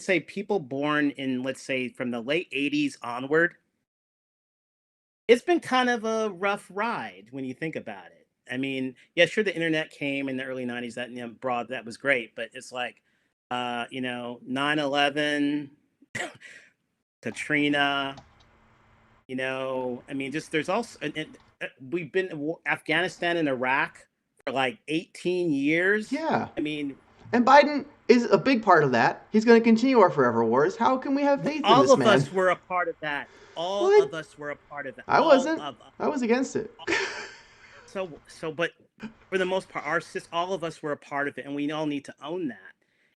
say people born in, let's say, from the late 80s onward, it's been kind of a rough ride when you think about it. I mean, yeah, sure, the internet came in the early 90s, that, broad, that was great, but it's like, 9/11, Katrina, I mean, just there's also, we've been in Afghanistan and Iraq for like 18 years. Yeah. I mean, And Biden is a big part of that. He's going to continue our forever wars. How can we have faith in all this of man? us were a part of that. All What? of us were a part of that. I All wasn't. of us. I was against it. But for the most part, all of us were a part of it, and we all need to own that.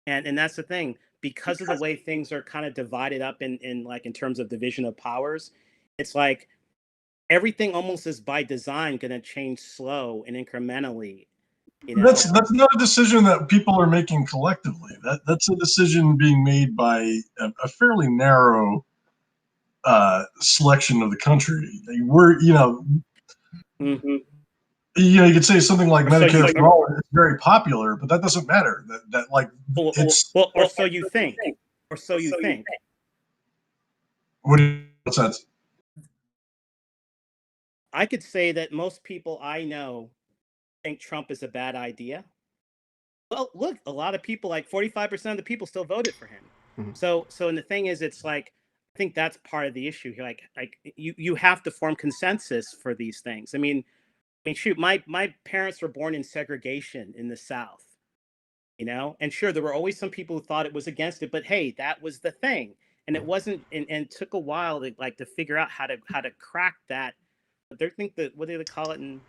And that's the thing, because of the way things are kind of divided up in like in terms of division of powers. It's like everything almost is by design going to change slow and incrementally. That's not a decision that people are making collectively. That's a decision being made by a fairly narrow selection of the country. We're, Mm-hmm. You could say something like Medicare for all is very popular, but that doesn't matter. That like it's or so you think, or so you think. What's that? I could say that most people I know think Trump is a bad idea. Well, look, a lot of people, like 45% of the people, still voted for him. Mm-hmm. So, and the thing is, it's like, I think that's part of the issue here. Like you have to form consensus for these things. I mean, shoot, my parents were born in segregation in the South, and sure, there were always some people who thought it was against it, but hey, that was the thing, and it wasn't, and took a while to figure out how to crack that. They think that, what do they call it in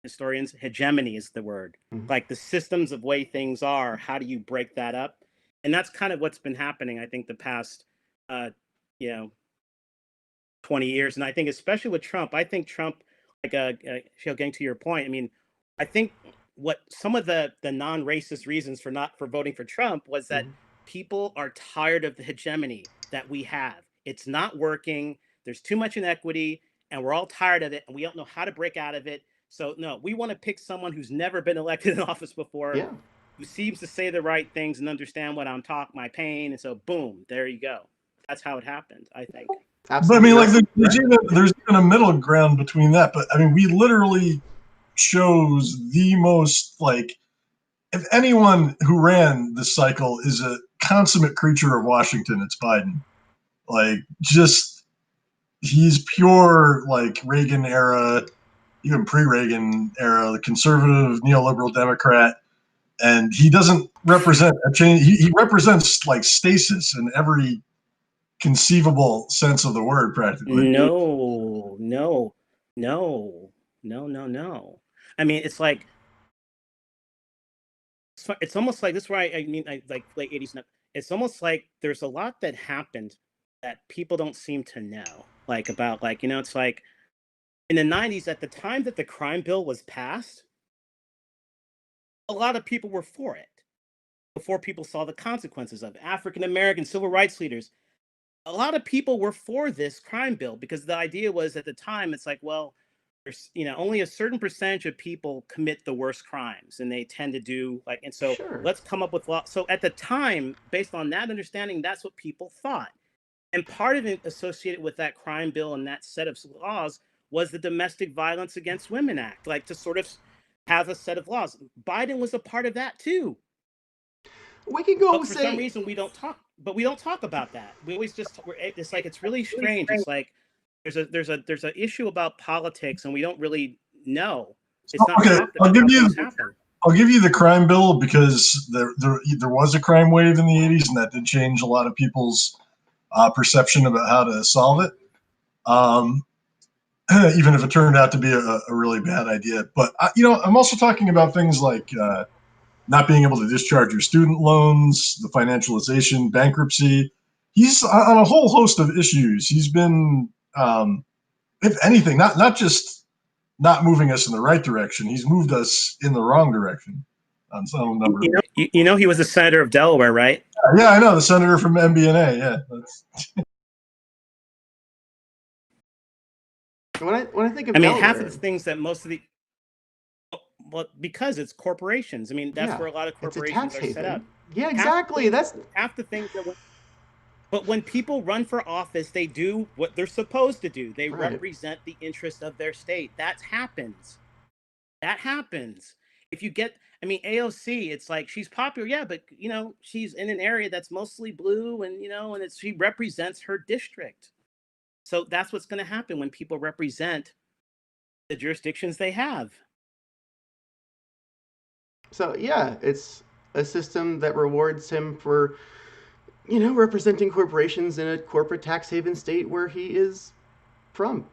historians? Hegemony is the word. Mm-hmm. Like the systems of way things are. How do you break that up? And that's kind of what's been happening, I think, the past, 20 years. And I think especially with Trump, I think Trump, like, getting to your point, I mean, I think what some of the non-racist reasons for voting for Trump was that people are tired of the hegemony that we have. It's not working. There's too much inequity, and we're all tired of it, and we don't know how to break out of it. So no, we want to pick someone who's never been elected in office before, who seems to say the right things and understand my pain. And so boom, there you go. That's how it happened, I think. Absolutely. But I mean, like there's even a middle ground between that. But I mean, we literally chose the most, like, if anyone who ran this cycle is a consummate creature of Washington, it's Biden. Like, just, he's pure, like, Reagan era, even pre-Reagan era, the conservative neoliberal Democrat, and he doesn't represent a change. He represents, like, stasis in every conceivable sense of the word, practically. No. I mean, it's like, it's almost like, this is where I mean, like late 80s. It's almost like there's a lot that happened that people don't seem to know, like, about, like, it's like in the 90s, at the time that the crime bill was passed, a lot of people were for it before people saw the consequences of it. African American civil rights leaders, a lot of people were for this crime bill because the idea was, at the time, it's like, well, there's, only a certain percentage of people commit the worst crimes, and they tend to do, like, and so let's come up with law. So at the time, based on that understanding, that's what people thought. And part of it associated with that crime bill and that set of laws was the Domestic Violence Against Women Act, like, to sort of have a set of laws. Biden was a part of that too. We can go, but for some reason we don't talk about that. We always just, it's like, it's really strange. It's like there's an issue about politics, and we don't really know. It's not okay. I'll give you the crime bill, because there was a crime wave in the 80s, and that did change a lot of people's perception about how to solve it. Even if it turned out to be a really bad idea. But I'm also talking about things like not being able to discharge your student loans, the financialization, bankruptcy. He's on a whole host of issues. He's been, if anything, not just not moving us in the right direction, he's moved us in the wrong direction on some number. He was the senator of Delaware, right? Yeah, I know, the senator from MBNA. Yeah. When I think of Delaware, half of the things that most of the, well, because it's corporations. I mean, that's where a lot of corporations are set up. Yeah, exactly. That's half the things that But when people run for office, they do what they're supposed to do. They Right. represent the interest of their state. That happens. That happens. If you get, I mean, AOC, it's like she's popular, yeah, but she's in an area that's mostly blue, and she represents her district. So that's what's going to happen when people represent the jurisdictions they have. So yeah, it's a system that rewards him for, representing corporations in a corporate tax haven state where he is from.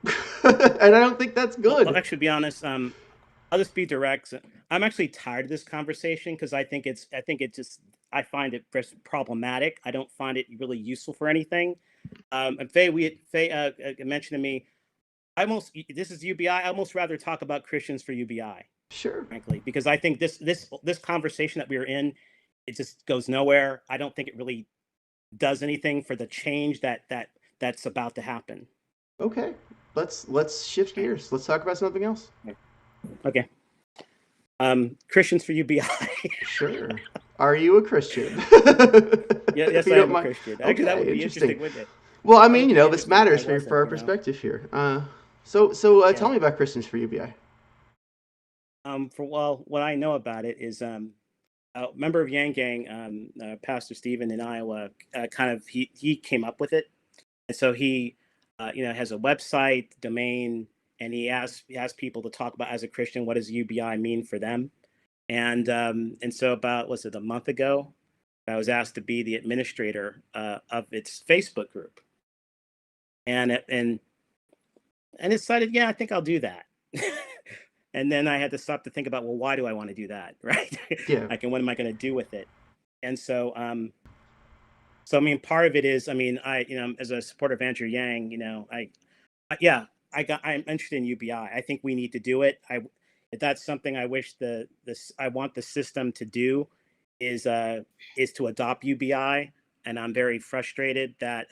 And I don't think that's Well, good. actually, to be honest, I'll just be direct. I'm actually tired of this conversation because I find it just problematic. I don't find it really useful for anything. And Faye mentioned to me, this is UBI. I almost rather talk about Christians for UBI, Sure. frankly, because I think this conversation that we're in, it just goes nowhere. I don't think it really does anything for the change that's about to happen. Okay. Let's shift Right. gears. Let's talk about something else. Okay. Christians for UBI. Sure. Are you a Christian? Yeah, If yes, you I don't am a mind. Christian. Actually, that Okay, would be interesting. interesting, wouldn't it? Well, I That mean, would be this interesting if I matters for wasn't. our perspective here. So tell Yeah. me about Christians for UBI. What I know about it is a member of Yang Gang, Pastor Stephen in Iowa, kind of he came up with it, and so he, has a website domain, and he asked people to talk about, as a Christian, what does UBI mean for them, and so about, was it a month ago, I was asked to be the administrator of its Facebook group, and decided, yeah, I think I'll do that. And then I had to stop to think about, well, why do I want to do that, right? Yeah. Like, and what am I going to do with it? And so I mean, part of it is, I mean, as a supporter of Andrew Yang, yeah, I'm interested in UBI. I think we need to do it. If that's something I wish I want the system to do, is to adopt UBI, and I'm very frustrated that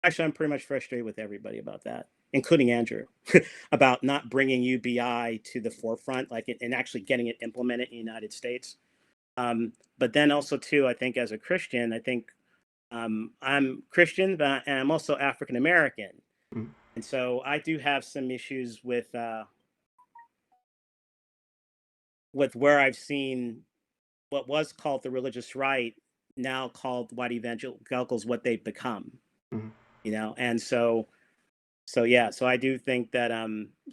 actually, I'm pretty much frustrated with everybody about that, including Andrew, about not bringing UBI to the forefront, like and actually getting it implemented in the United States. But then also too, I think as a Christian, I think I'm Christian, but and I'm also African American, Mm. and so I do have some issues with where I've seen what was called the religious right, now called white evangelicals, what they've become. Mhm. And so yeah, so I do think that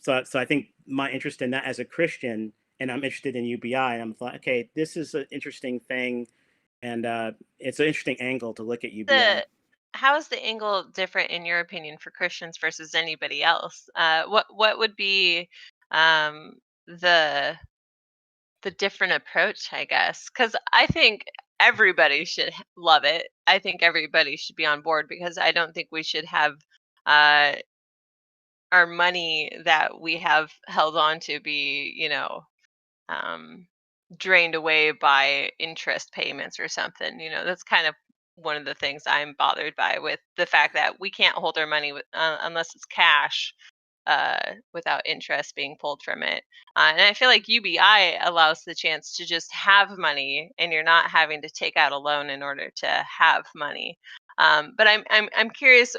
so I think my interest in that as a Christian, and I'm interested in UBI, and I'm like, okay, this is an interesting thing, and it's an interesting angle to look at UBI. The How is the angle different in your opinion for Christians versus anybody else? What would be the different approach, I guess? Because I think everybody should love it. I think everybody should be on board because I don't think we should have uh, our money that we have held on to be, um, drained away by interest payments or something. That's kind of one of the things I'm bothered by with the fact that we can't hold our money unless it's cash without interest being pulled from it. And I feel like UBI allows the chance to just have money, and you're not having to take out a loan in order to have money. But I'm curious,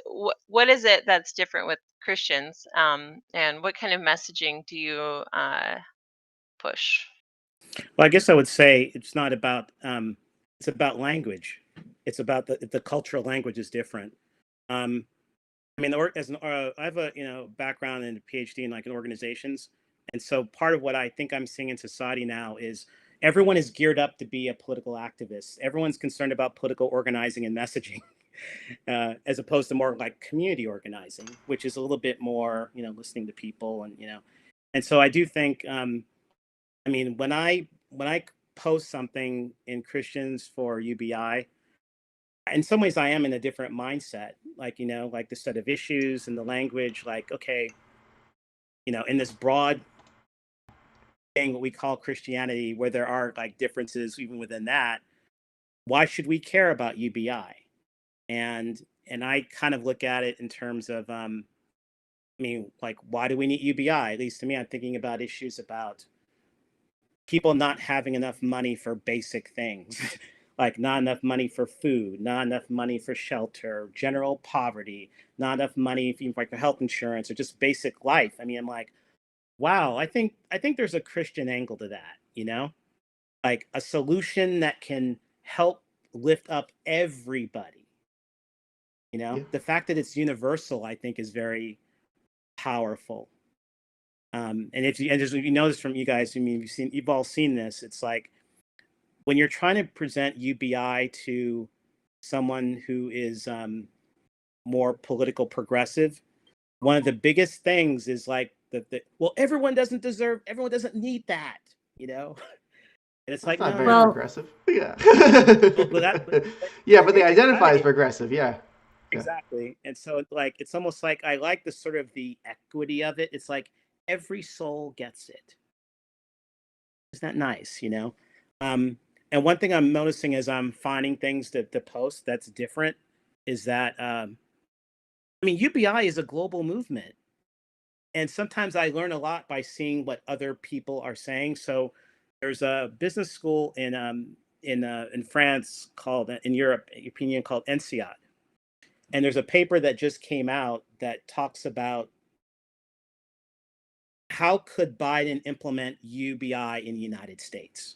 what is it that's different with Christians, and what kind of messaging do you push? Well, I guess I would say it's not about it's about language. It's about the cultural language is different. Um, I mean, I have a background in a PhD in, like, in organizations, and so part of what I think I'm seeing in society now is everyone is geared up to be a political activist. Everyone's concerned about political organizing and messaging, as opposed to more like community organizing, which is a little bit more listening to people, and so I do think I mean, when I post something in Christians for UBI, in some ways I am in a different mindset, like like the set of issues and the language, like, okay, in this broad thing what we call Christianity, where there are like differences even within that, why should we care about UBI? And I kind of look at it in terms of I mean, like, why do we need UBI? At least to me, I'm thinking about issues about people not having enough money for basic things like not enough money for food, not enough money for shelter, general poverty, not enough money for health insurance or just basic life. I mean, I'm like, wow, I think there's a Christian angle to that, like a solution that can help lift up everybody. Yeah. The fact that it's universal, I think, is very powerful. And if you notice from you guys, I mean, you've all seen this. It's like when you're trying to present UBI to someone who is more political progressive, one of the biggest things is like well, everyone doesn't need that, and it's That's like, not no, very no. Well, progressive. Yeah. Yeah, But they identify as it, progressive. Yeah. Yeah. exactly. And so it's almost like I like the sort of the equity of it. It's like every soul gets it. Isn't that nice? Um, and one thing I'm noticing as I'm finding things to post that's different is that I mean, UBI is a global movement, and sometimes I learn a lot by seeing what other people are saying. So there's a business school in France called in European Union called NCIAD, and there's a paper that just came out that talks about how could Biden implement UBI in the United States.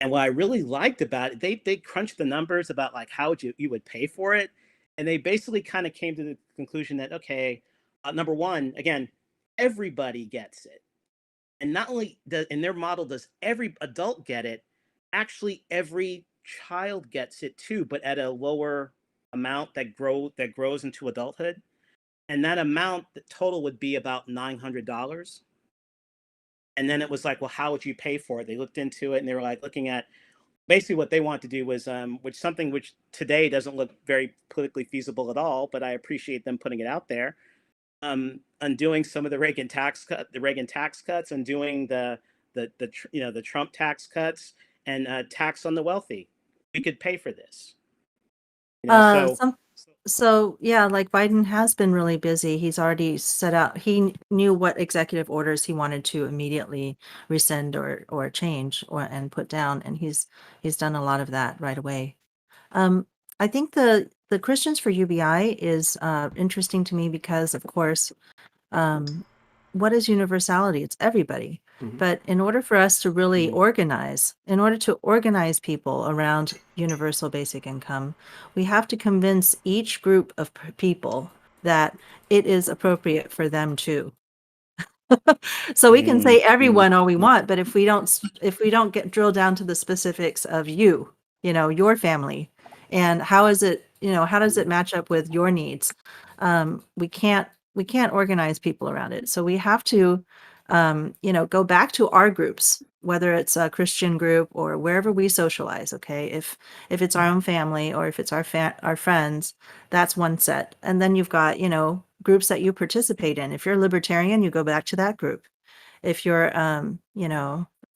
And what I really liked about it, they crunched the numbers about like how you would pay for it, and they basically kind of came to the conclusion that okay, number one, again, everybody gets it, and not only in their model does every adult get it, actually every child gets it too, but at a lower amount that grows into adulthood, and that amount the total would be about $900. And then it was like, well, how would you pay for it? They looked into it and they were like looking at basically what they want to do was which today doesn't look very politically feasible at all, but I appreciate them putting it out there. Undoing some of the Reagan tax cuts, undoing the Trump tax cuts, and tax on the wealthy. We could pay for this. So So yeah, like Biden has been really busy. He's already set out. He knew what executive orders he wanted to immediately rescind or change and put down, and he's done a lot of that right away. I think the Christians for UBI is interesting to me because, of course, what is universality? It's everybody. Mhm. But in order for us to really organize, in order to organize people around universal basic income, we have to convince each group of people that it is appropriate for them too. So we can say everyone all we want, but if we don't get drill down to the specifics of your family, and how does it match up with your needs? We can't organize people around it. So we have to go back to our groups, whether it's a Christian group or wherever we socialize. Okay, if it's our own family or if it's our friends, that's one set. And then you've got groups that you participate in. If you're libertarian, you go back to that group. If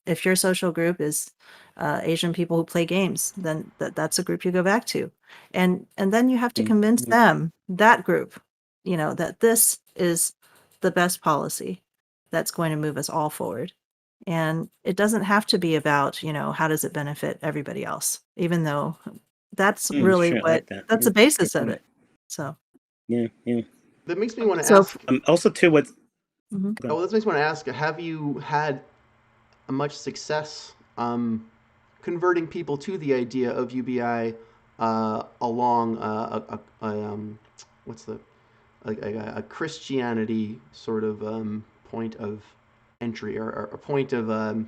if your social group is Asian people who play games, then that's a group you go back to, and then you have to convince that group, that this is the best policy that's going to move us all forward. And it doesn't have to be about, how does it benefit everybody else, even though that's really sure, I like that. that's the basis of it. So Yeah. That makes me want to So ask. Also, too, what? Mhm. Oh, that makes me want to ask. Have you had much success converting people to the idea of UBI along what's a Christianity sort of point of entry or a point of the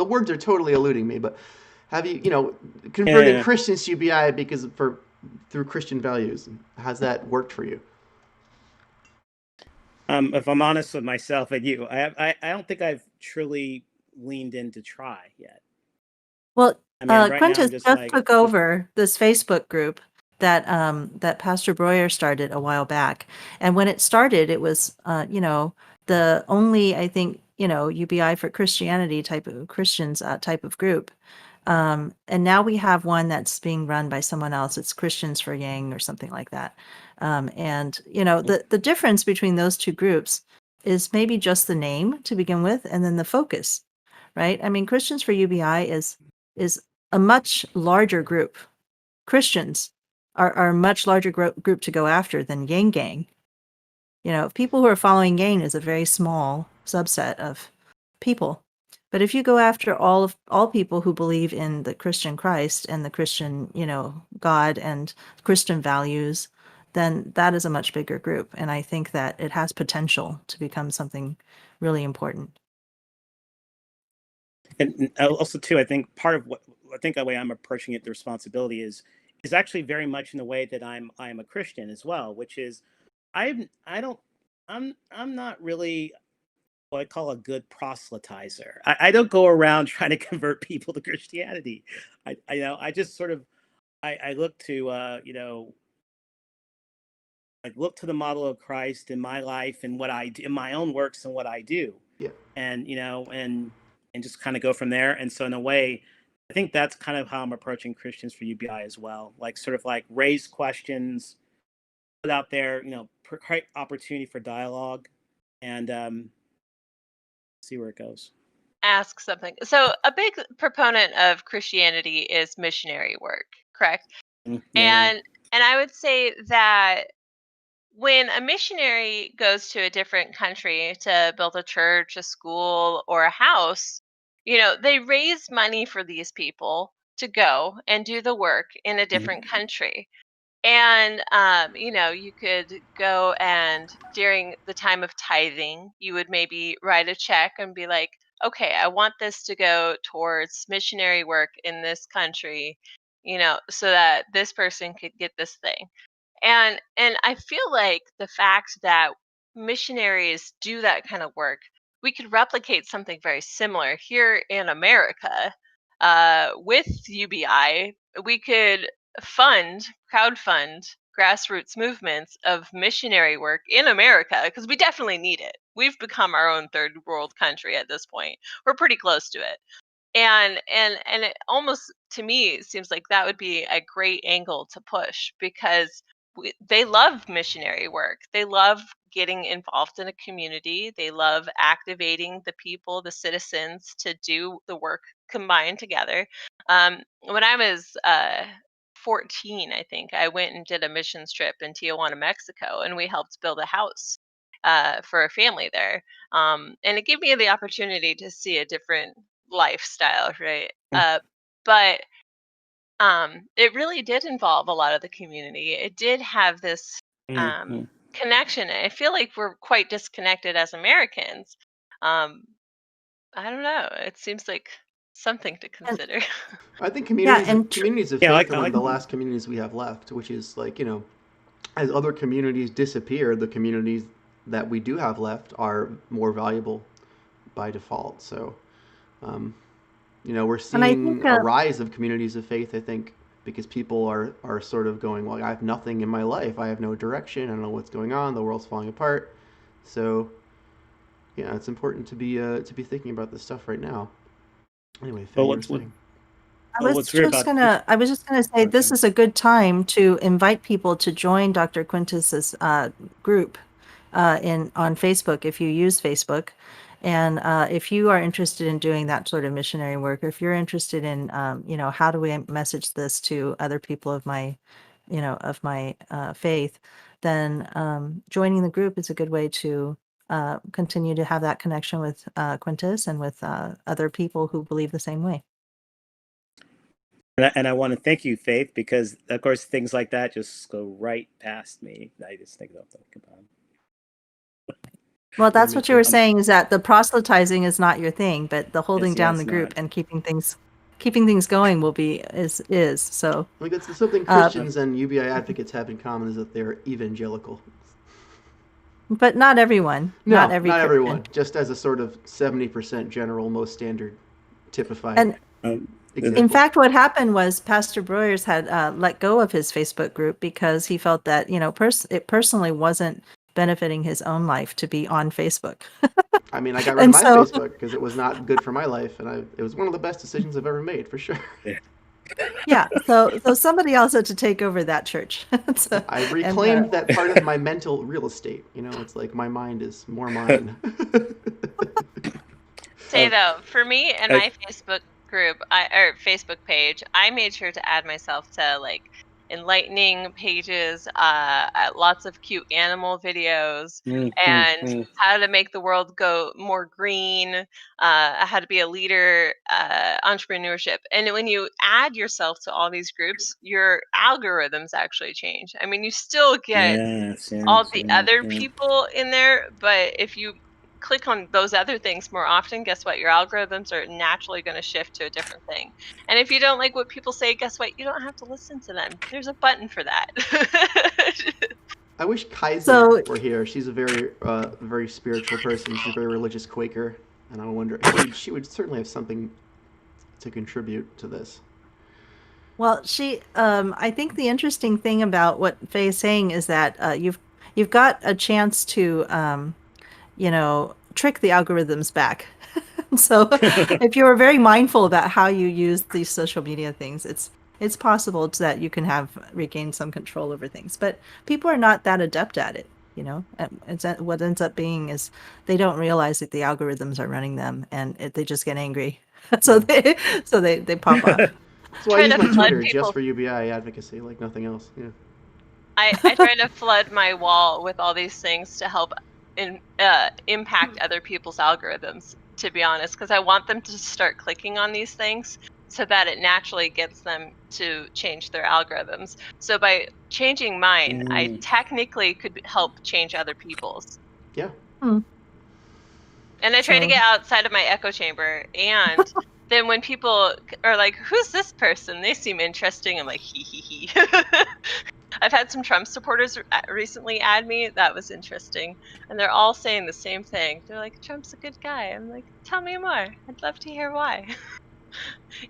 words are totally eluding me, but have you converted Christians to UBI through Christian values? Has that worked for you? If I'm honest with myself and you, I don't think I've truly leaned in to try yet. Well, I mean, right now I'm Quintus just just like took over this Facebook group that Pastor Breuer started a while back. And when it started, it was the only, I think, UBI for Christianity type of Christians type of group. And now we have one that's being run by someone else. It's Christians for Yang or something like that. And the difference between those two groups is maybe just the name to begin with, and then the focus, right? I mean, Christians for UBI is is a much larger group. Christians are a much larger group to go after than Yang Gang. People who are following Yang is a very small subset of people. But if you go after all people who believe in the Christian Christ and the Christian, God and Christian values, then that is a much bigger group. And I think that it has potential to become something really important. And also too, I think part of the way I'm approaching it, the responsibility is actually very much in the way that I am a Christian as well, which is I'm not really what I call a good proselytizer. I don't go around trying to convert people to Christianity. I just sort of I look to I look to the model of Christ in my life and what I do, in my own works and what I do. Yeah. And and just kind of go from there. And so in a way, I think that's kind of how I'm approaching Christians for UBI as well. Like sort of like raise questions, put out there, create opportunity for dialogue, and see where it goes. Ask something. So a big proponent of Christianity is missionary work, correct? Yeah. And I would say that when a missionary goes to a different country to build a church, a school, or a house, they raise money for these people to go and do the work in a different country. And, you could go and during the time of tithing, you would maybe write a check and be like, okay, I want this to go towards missionary work in this country, so that this person could get this thing. And I feel like the fact that missionaries do that kind of work, we could replicate something very similar here in America with UBI. We could crowdfund grassroots movements of missionary work in America because we definitely need it. We've become our own third world country at this point. We're pretty close to it. And it almost to me seems like that would be a great angle to push because they love missionary work. They love getting involved in a community. They love activating the people, the citizens, to do the work combined together. When I was 14, I think I went and did a missions trip in Tijuana, Mexico, and we helped build a house for a family there. And it gave me the opportunity to see a different lifestyle, right? But it really did involve a lot of the community. It did have this connection. I feel like we're quite disconnected as Americans. I don't know. It seems like something to consider. I think communities of faith are one of the that. last communities we have left, which is like, as other communities disappear, the communities that we do have left are more valuable by default. So, we're seeing a rise of communities of faith, I think, because people are sort of going, well, I have nothing in my life. I have no direction. I don't know what's going on. The world's falling apart. So, it's important to be thinking about this stuff right now. Anyway, Faye, you were saying. I was just gonna say this is a good time to invite people to join Dr. Quintus's group on Facebook if you use Facebook, and if you are interested in doing that sort of missionary work, or if you're interested in how do we message this to other people of my faith, then joining the group is a good way to continue to have that connection with Quintus and with other people who believe the same way. And I want to thank you, Faith, because of course things like that just go right past me. I just think about them. Well, that's what you were saying, is that the proselytizing is not your thing, but the holding down the group and keeping things going will be is so. Like it's something Christians and UBI advocates have in common, is that they're evangelical. But not everyone. No, not everyone. Just as a sort of 70% general, most standard, typified. And in fact, what happened was Pastor Breuers had let go of his Facebook group because he felt that it personally wasn't benefiting his own life to be on Facebook. I mean, I got rid of my Facebook because it was not good for my life, and it was one of the best decisions I've ever made, for sure. Yeah, so somebody else had to take over that church. I reclaimed that part of my mental real estate. It's like my mind is more mine. Say though, for me and my Facebook group or Facebook page, I made sure to add myself to like enlightening pages, lots of cute animal videos, and how to make the world go more green, how to be a leader, entrepreneurship. And when you add yourself to all these groups, your algorithms actually change. I mean, you still get all the other people in there, but if you click on those other things more often, guess what? Your algorithms are naturally going to shift to a different thing. And if you don't like what people say, guess what? You don't have to listen to them. There's a button for that. I wish Kaiser So- were here. She's a very spiritual person. She's a very religious Quaker, and I wonder she would certainly have something to contribute to this. Well, I think the interesting thing about what Faye is saying is that you've got a chance to, trick the algorithms back. So if you're very mindful about how you use these social media things, it's possible that you can regain some control over things. But people are not that adept at it. What ends up being is they don't realize that the algorithms are running them, and they just get angry. So they pop off. That's why I use my flood Twitter people. just for UBI advocacy, like nothing else. Yeah. I try to flood my wall with all these things to help impact other people's algorithms, to be honest, because I want them to start clicking on these things so that it naturally gets them to change their algorithms. So by changing mine, I technically could help change other people's. Yeah. Hmm. And I try to get outside of my echo chamber. And then when people are like, who's this person? They seem interesting. I'm like, hee hee hee. I've had some Trump supporters recently add me. That was interesting. And they're all saying the same thing. They're like, Trump's a good guy. I'm like, tell me more. I'd love to hear why.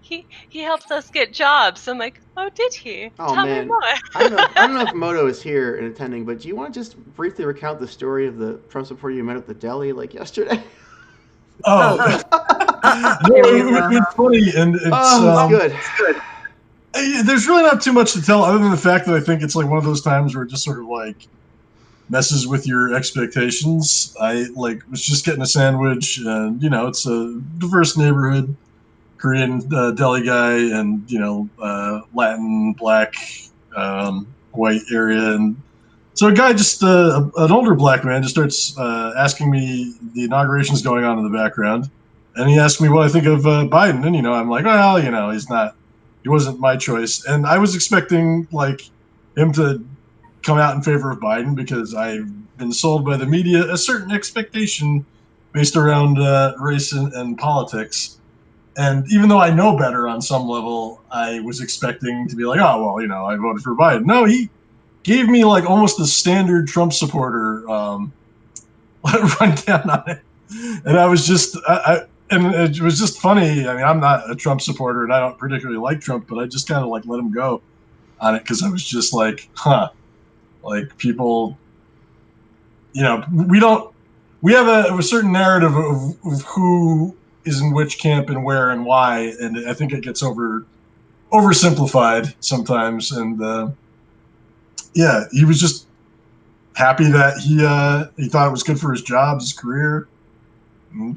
He helps us get jobs. I'm like, oh, did he? Oh, tell man. me more. I don't know if Moto is here and attending, but do you want to just briefly recount the story of the Trump supporter you met at the deli like yesterday? Oh, it's funny, and it's good. There's really not too much to tell other than the fact that I think it's like one of those times where it just sort of like messes with your expectations. I was just getting a sandwich, and it's a diverse neighborhood, Korean deli guy, and Latin, Black, white area, and so a guy an older black man just starts asking me the inauguration's going on in the background, and he asked me what I think of Biden, and I'm like, well, he wasn't my choice, and I was expecting him to come out in favor of Biden because I've been sold by the media a certain expectation based around race and politics. And even though I know better on some level, I was expecting to be like, oh, well, I voted for Biden. No, he gave me almost a standard Trump supporter rundown on it. And I was just, and it was just funny. I mean, I'm not a Trump supporter and I don't particularly like Trump, but I just kind of let him go on it because I was just like, people, we have a certain narrative of who is in which camp and where and why, and I think it gets oversimplified sometimes. And he was just happy that he thought it was good for his job, his career.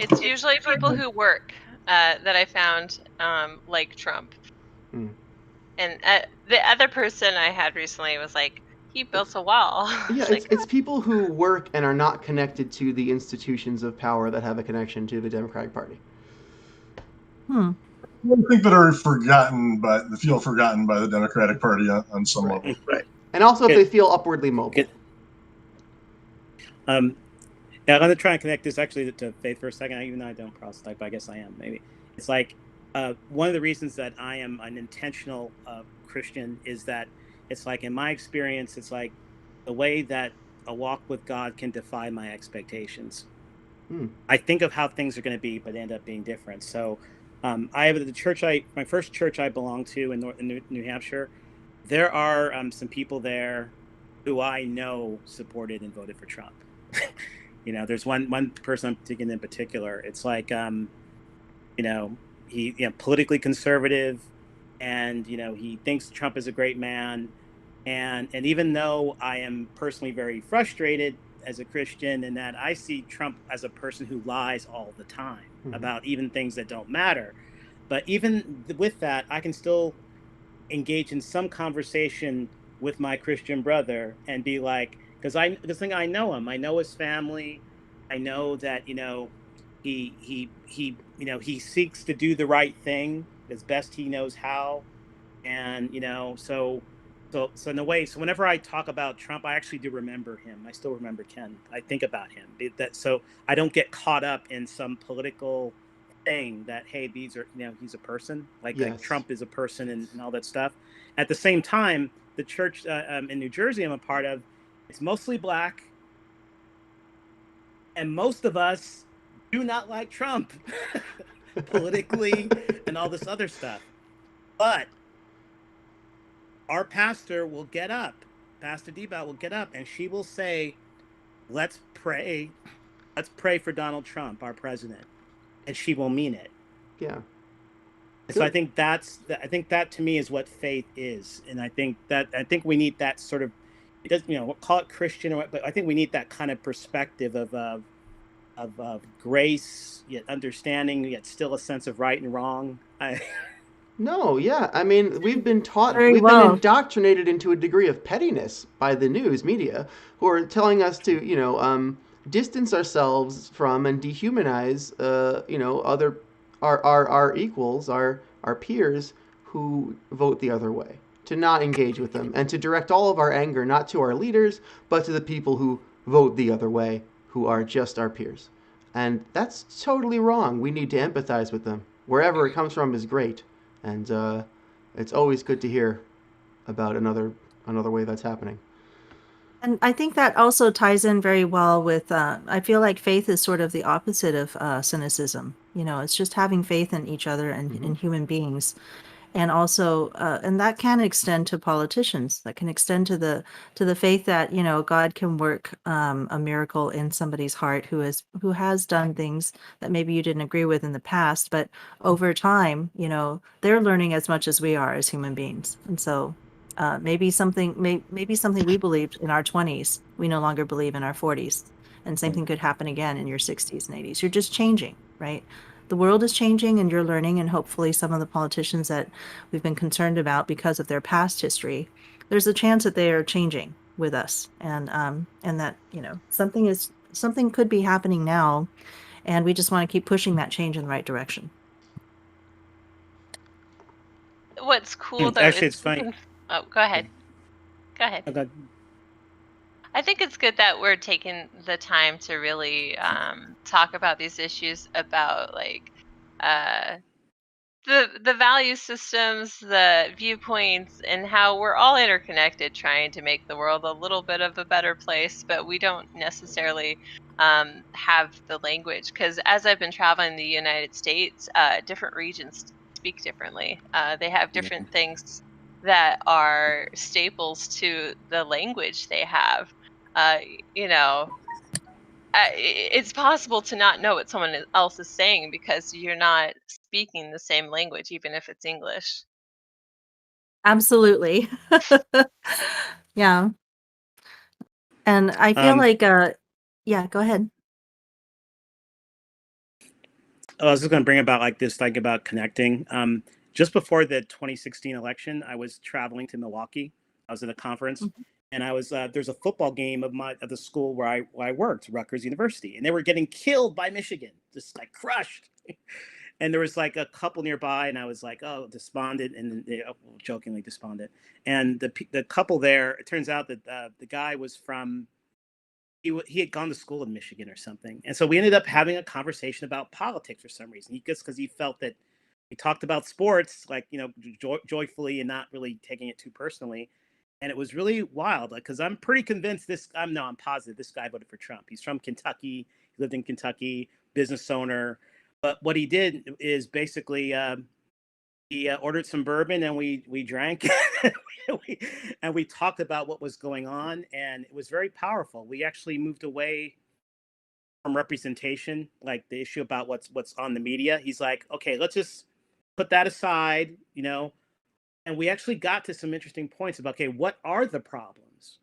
It's usually people who work that I found like Trump. And the other person I had recently was like, he built a wall. Yeah, it's people who work and are not connected to the institutions of power that have a connection to the Democratic Party. I think that are feel forgotten by the Democratic Party on some level. Right. And also if they feel upwardly mobile. Yeah, I'm going to try and connect this actually to Faith for a second, even though I don't proselyte, but I guess I am, maybe. It's like one of the reasons that I am an intentional Christian is that it's like, in my experience, it's like the way that a walk with God can defy my expectations. I think of how things are going to be, but they end up being different. So I have the church, my first church I belong to in New Hampshire, there are some people there who I know supported and voted for Trump. There's one person I'm thinking in particular. It's like, he politically conservative, and he thinks Trump is a great man, and even though I am personally very frustrated as a Christian in that I see Trump as a person who lies all the time about even things that don't matter, But even with that, I can still engage in some conversation with my Christian brother and be like, because I know him, I know his family, I know that he seeks to do the right thing as best he knows how, and so in a way, so whenever I talk about Trump, I actually do remember him. I still remember Ken. I think about him. So I don't get caught up in some political thing that, hey, these are he's a person, like Yes. Trump is a person, and all that stuff. At the same time, the church in New Jersey I'm a part of, it's mostly black, and most of us do not like Trump politically and all this other stuff. But our pastor will get up, Pastor Debout will get up, and she will say, let's pray for Donald Trump, our president. And she will mean it. Yeah. And so I think that to me is what faith is. And I think we need that sort of, it does, we'll call it Christian, but I think we need that kind of perspective of grace, yet understanding, yet still a sense of right and wrong. No, yeah. I mean, we've been Very been well. indoctrinated into a degree of pettiness by the news media, who are telling us to, distance ourselves from and dehumanize, other our equals, our peers who vote the other way, to not engage with them, and to direct all of our anger not to our leaders, but to the people who vote the other way, who are just our peers. And that's totally wrong. We need to empathize with them. Wherever it comes from is great. And it's always good to hear about another way that's happening. And I think that also ties in very well with, I feel like faith is sort of the opposite of cynicism. It's just having faith in each other and in human beings. And also, and that can extend to politicians. That can extend to the faith that God can work a miracle in somebody's heart who has done things that maybe you didn't agree with in the past, but over time, they're learning as much as we are as human beings. And so, maybe something we believed in our 20s, we no longer believe in our 40s, and same thing could happen again in your 60s and 80s. You're just changing, right? The world is changing and you're learning, and hopefully some of the politicians that we've been concerned about because of their past history, there's a chance that they are changing with us, and that something could be happening now, and we just want to keep pushing that change in the right direction. What's cool though Actually, is it's funny. Oh, go ahead. Go ahead. Okay. I think it's good that we're taking the time to really talk about these issues about like uh, the value systems, the viewpoints, and how we're all interconnected, trying to make the world a little bit of a better place. But we don't necessarily have the language, because as I've been traveling the United States, different regions speak differently. They have Yeah. different things that are staples to the language they have. Uh, you know, it's possible to not know what someone else is saying because you're not speaking the same language, even if it's English. Absolutely. Yeah. And I feel Um, like, yeah, go ahead. I was just going to bring about like this, like about connecting. Just before the 2016 election, I was traveling to Milwaukee. I was at a conference, Mhm. and I was there's a football game of the school where I worked, Rutgers University, and they were getting killed by Michigan, just like crushed. And there was like a couple nearby, and I was like, oh, despondent, and they jokingly despondent. And the couple there, it turns out that the guy was from he had gone to school in Michigan or something, and so we ended up having a conversation about politics for some reason. He just because he felt that we talked about sports, like joyfully and not really taking it too personally, and it was really wild. Like, because I'm pretty convinced I'm positive this guy voted for Trump. He's from Kentucky. He lived in Kentucky, business owner. But what he did is basically he ordered some bourbon and we drank and we talked about what was going on, and it was very powerful. We actually moved away from representation, like the issue about what's on the media. He's like, okay, let's just put that aside, and we actually got to some interesting points about, okay, what are the problems,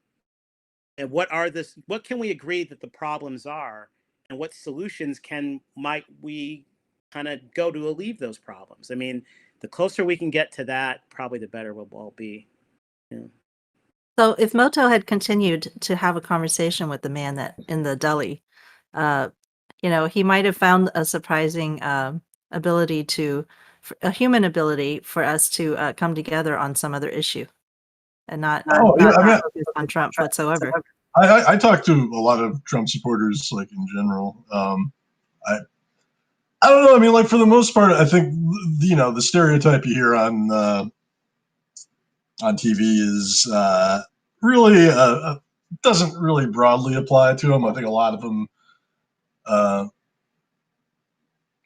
and what can we agree that the problems are, and what solutions might we kind of go to alleviate those problems. I mean, the closer we can get to that, probably the better we'll all be. Yeah. So if Moto had continued to have a conversation with the man that in the deli, he might have found a surprising ability a human ability for us to come together on some other issue and not focus on Trump whatsoever. I talk to a lot of Trump supporters, like in general. I don't know. I mean, like for the most part, I think the stereotype you hear on TV is really doesn't really broadly apply to them. I think a lot of them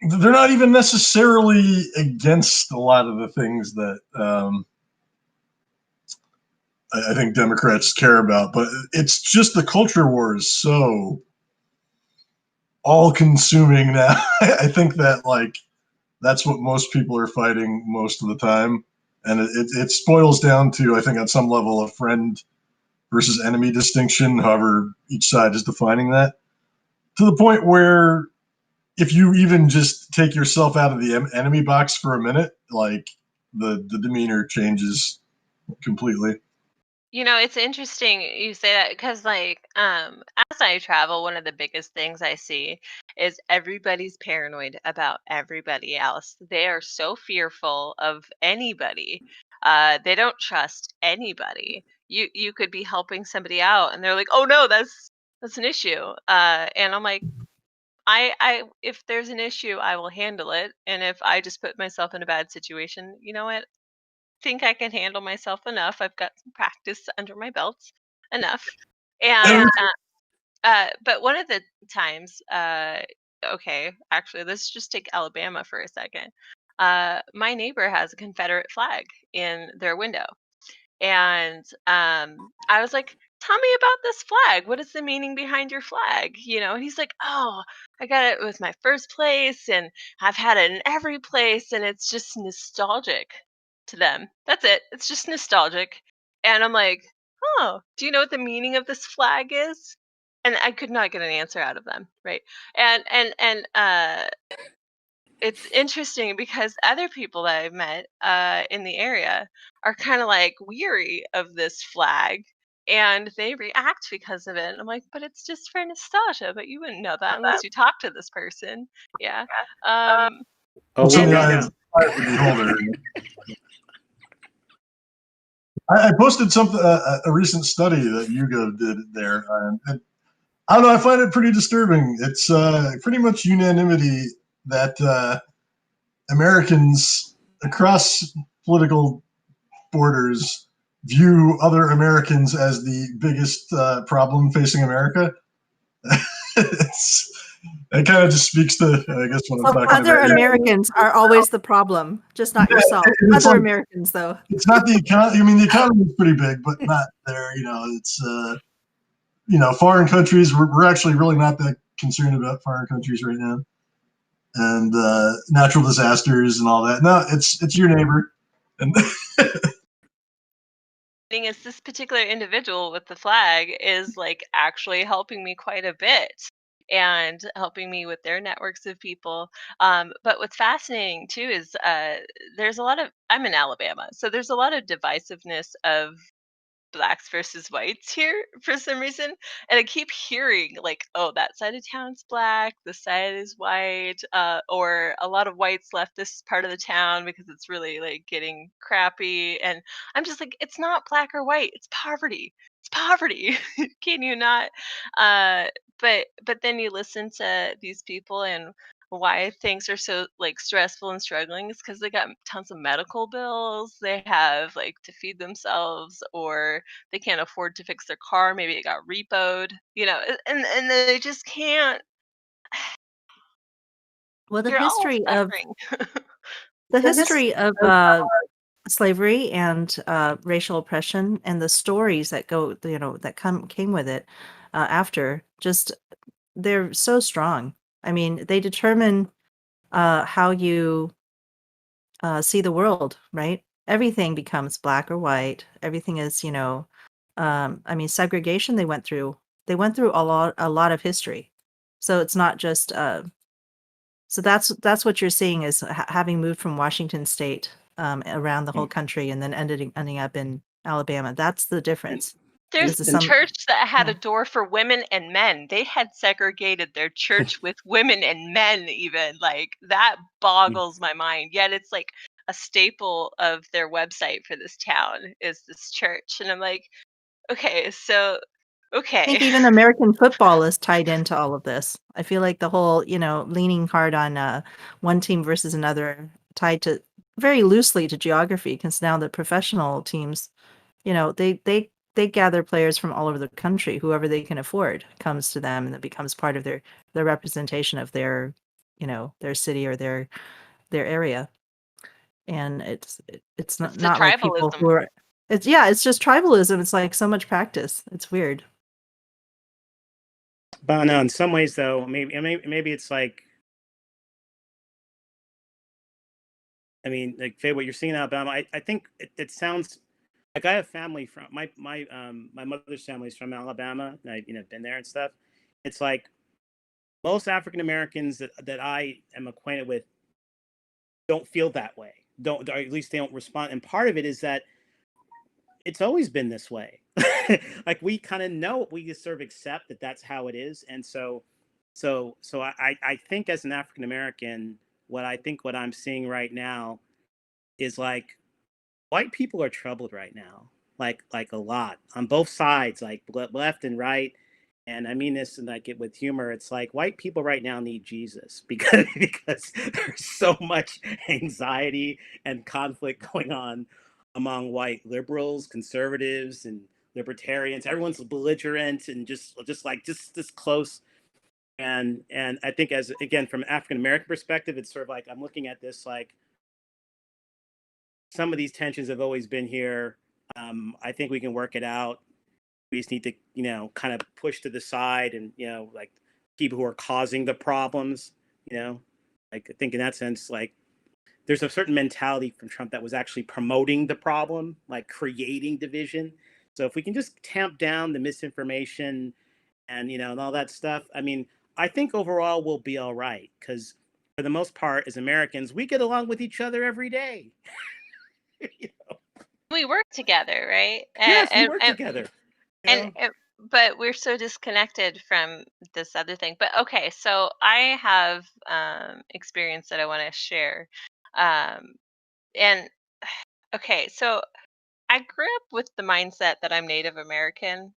they're not even necessarily against a lot of the things that I think Democrats care about, but it's just the culture war is so all-consuming now. I think that that's what most people are fighting most of the time, and it spoils down to, I think, on some level, a friend versus enemy distinction, however each side is defining that, to the point where if you even just take yourself out of the enemy box for a minute, like the demeanor changes completely. It's interesting you say that because, as I travel, one of the biggest things I see is everybody's paranoid about everybody else. They are so fearful of anybody. They don't trust anybody. You could be helping somebody out, and they're like, "Oh no, that's an issue." And I'm like, I if there's an issue, I will handle it. And if I just put myself in a bad situation, you know what? Think I can handle myself enough. I've got some practice under my belt enough. And but one of the times, okay, actually, let's just take Alabama for a second. My neighbor has a Confederate flag in their window, and I was like, "Tell me about this flag. What is the meaning behind your flag?" And he's like, "Oh, I got it with my first place, and I've had it in every place, and it's just nostalgic to them. That's it. It's just nostalgic." And I'm like, "Oh, do you know what the meaning of this flag is?" And I could not get an answer out of them, right? And it's interesting because other people that I've met in the area are kind of like weary of this flag, and they react because of it. And I'm like, but it's just for nostalgia, but you wouldn't know that unless you talk to this person. Yeah. Oh, we And know. I posted something, a recent study that YouGov did there. And I don't know, I find it pretty disturbing. It's pretty much unanimity that Americans across political borders view other Americans as the biggest problem facing America. It kind of just speaks to, I guess, what I'm talking Other about. Americans are always the problem, just not yourself. Other Americans, though. It's not the economy. I mean, the economy is pretty big, but not there. It's foreign countries. We're actually really not that concerned about foreign countries right now, and natural disasters and all that. No, it's your neighbor. And thing is, this particular individual with the flag is actually helping me quite a bit and helping me with their networks of people. But what's fascinating too is there's a lot of, I'm in Alabama, so there's a lot of divisiveness of blacks versus whites here for some reason. And I keep hearing oh, that side of town's black, this side is white, or a lot of whites left this part of the town because it's really getting crappy. And I'm just like, it's not black or white, it's poverty. It's poverty. Can you not? uh but then you listen to these people, and why things are so stressful and struggling is because they got tons of medical bills, they have to feed themselves, or they can't afford to fix their car, maybe it got repoed, and they just can't. Well, You're all suffering. the history of slavery and racial oppression and the stories that came with it after, just they're so strong. I mean, they determine how you see the world, right? Everything becomes black or white. Everything is, I mean, segregation they went through. They went through a lot of history. So it's not just So that's what you're seeing is having moved from Washington State around the whole country and then ending up in Alabama. That's the difference. There's This is a some church that had yeah. a door for women and men. They had segregated their church with women and men even. Like, that boggles my mind. Yet it's like a staple of their website for this town is this church. And I'm like, okay, so I okay. think even American football is tied into all of this. I feel like the whole, leaning hard on one team versus another tied to very loosely to geography, because now the professional teams, they gather players from all over the country. Whoever they can afford comes to them, and it becomes part of their representation of their, their city or their area. And it's It's not the like people tribalism. who are. It's just tribalism. It's like so much practice. It's weird. But no, in some ways though, maybe it's like, I mean, like Faye, what you're seeing in Alabama, I think it sounds like I have family from my mother's family's from Alabama. And I been there and stuff. It's like most African Americans that I am acquainted with don't feel that way. Don't, or at least they don't respond. And part of it is that it's always been this way. Like we kind of know, we just sort of accept that that's how it is. And so I think as an African American, what I'm seeing right now is like white people are troubled right now, like a lot on both sides, like left and right. And I mean this and like it with humor. It's like white people right now need Jesus because there's so much anxiety and conflict going on among white liberals, conservatives, and libertarians. Everyone's belligerent and just this close. And I think as again from an African American perspective, it's sort of like I'm looking at this like some of these tensions have always been here. I think we can work it out. We just need to, kind of push to the side and, like people who are causing the problems, like I think in that sense, like there's a certain mentality from Trump that was actually promoting the problem, like creating division. So if we can just tamp down the misinformation and, and all that stuff, I mean, I think overall we'll be all right because for the most part, as Americans, we get along with each other every day. We work together, right? Yes, we work together. And but we're so disconnected from this other thing. But okay, so I have experience that I want to share. And okay, so I grew up with the mindset that I'm Native American,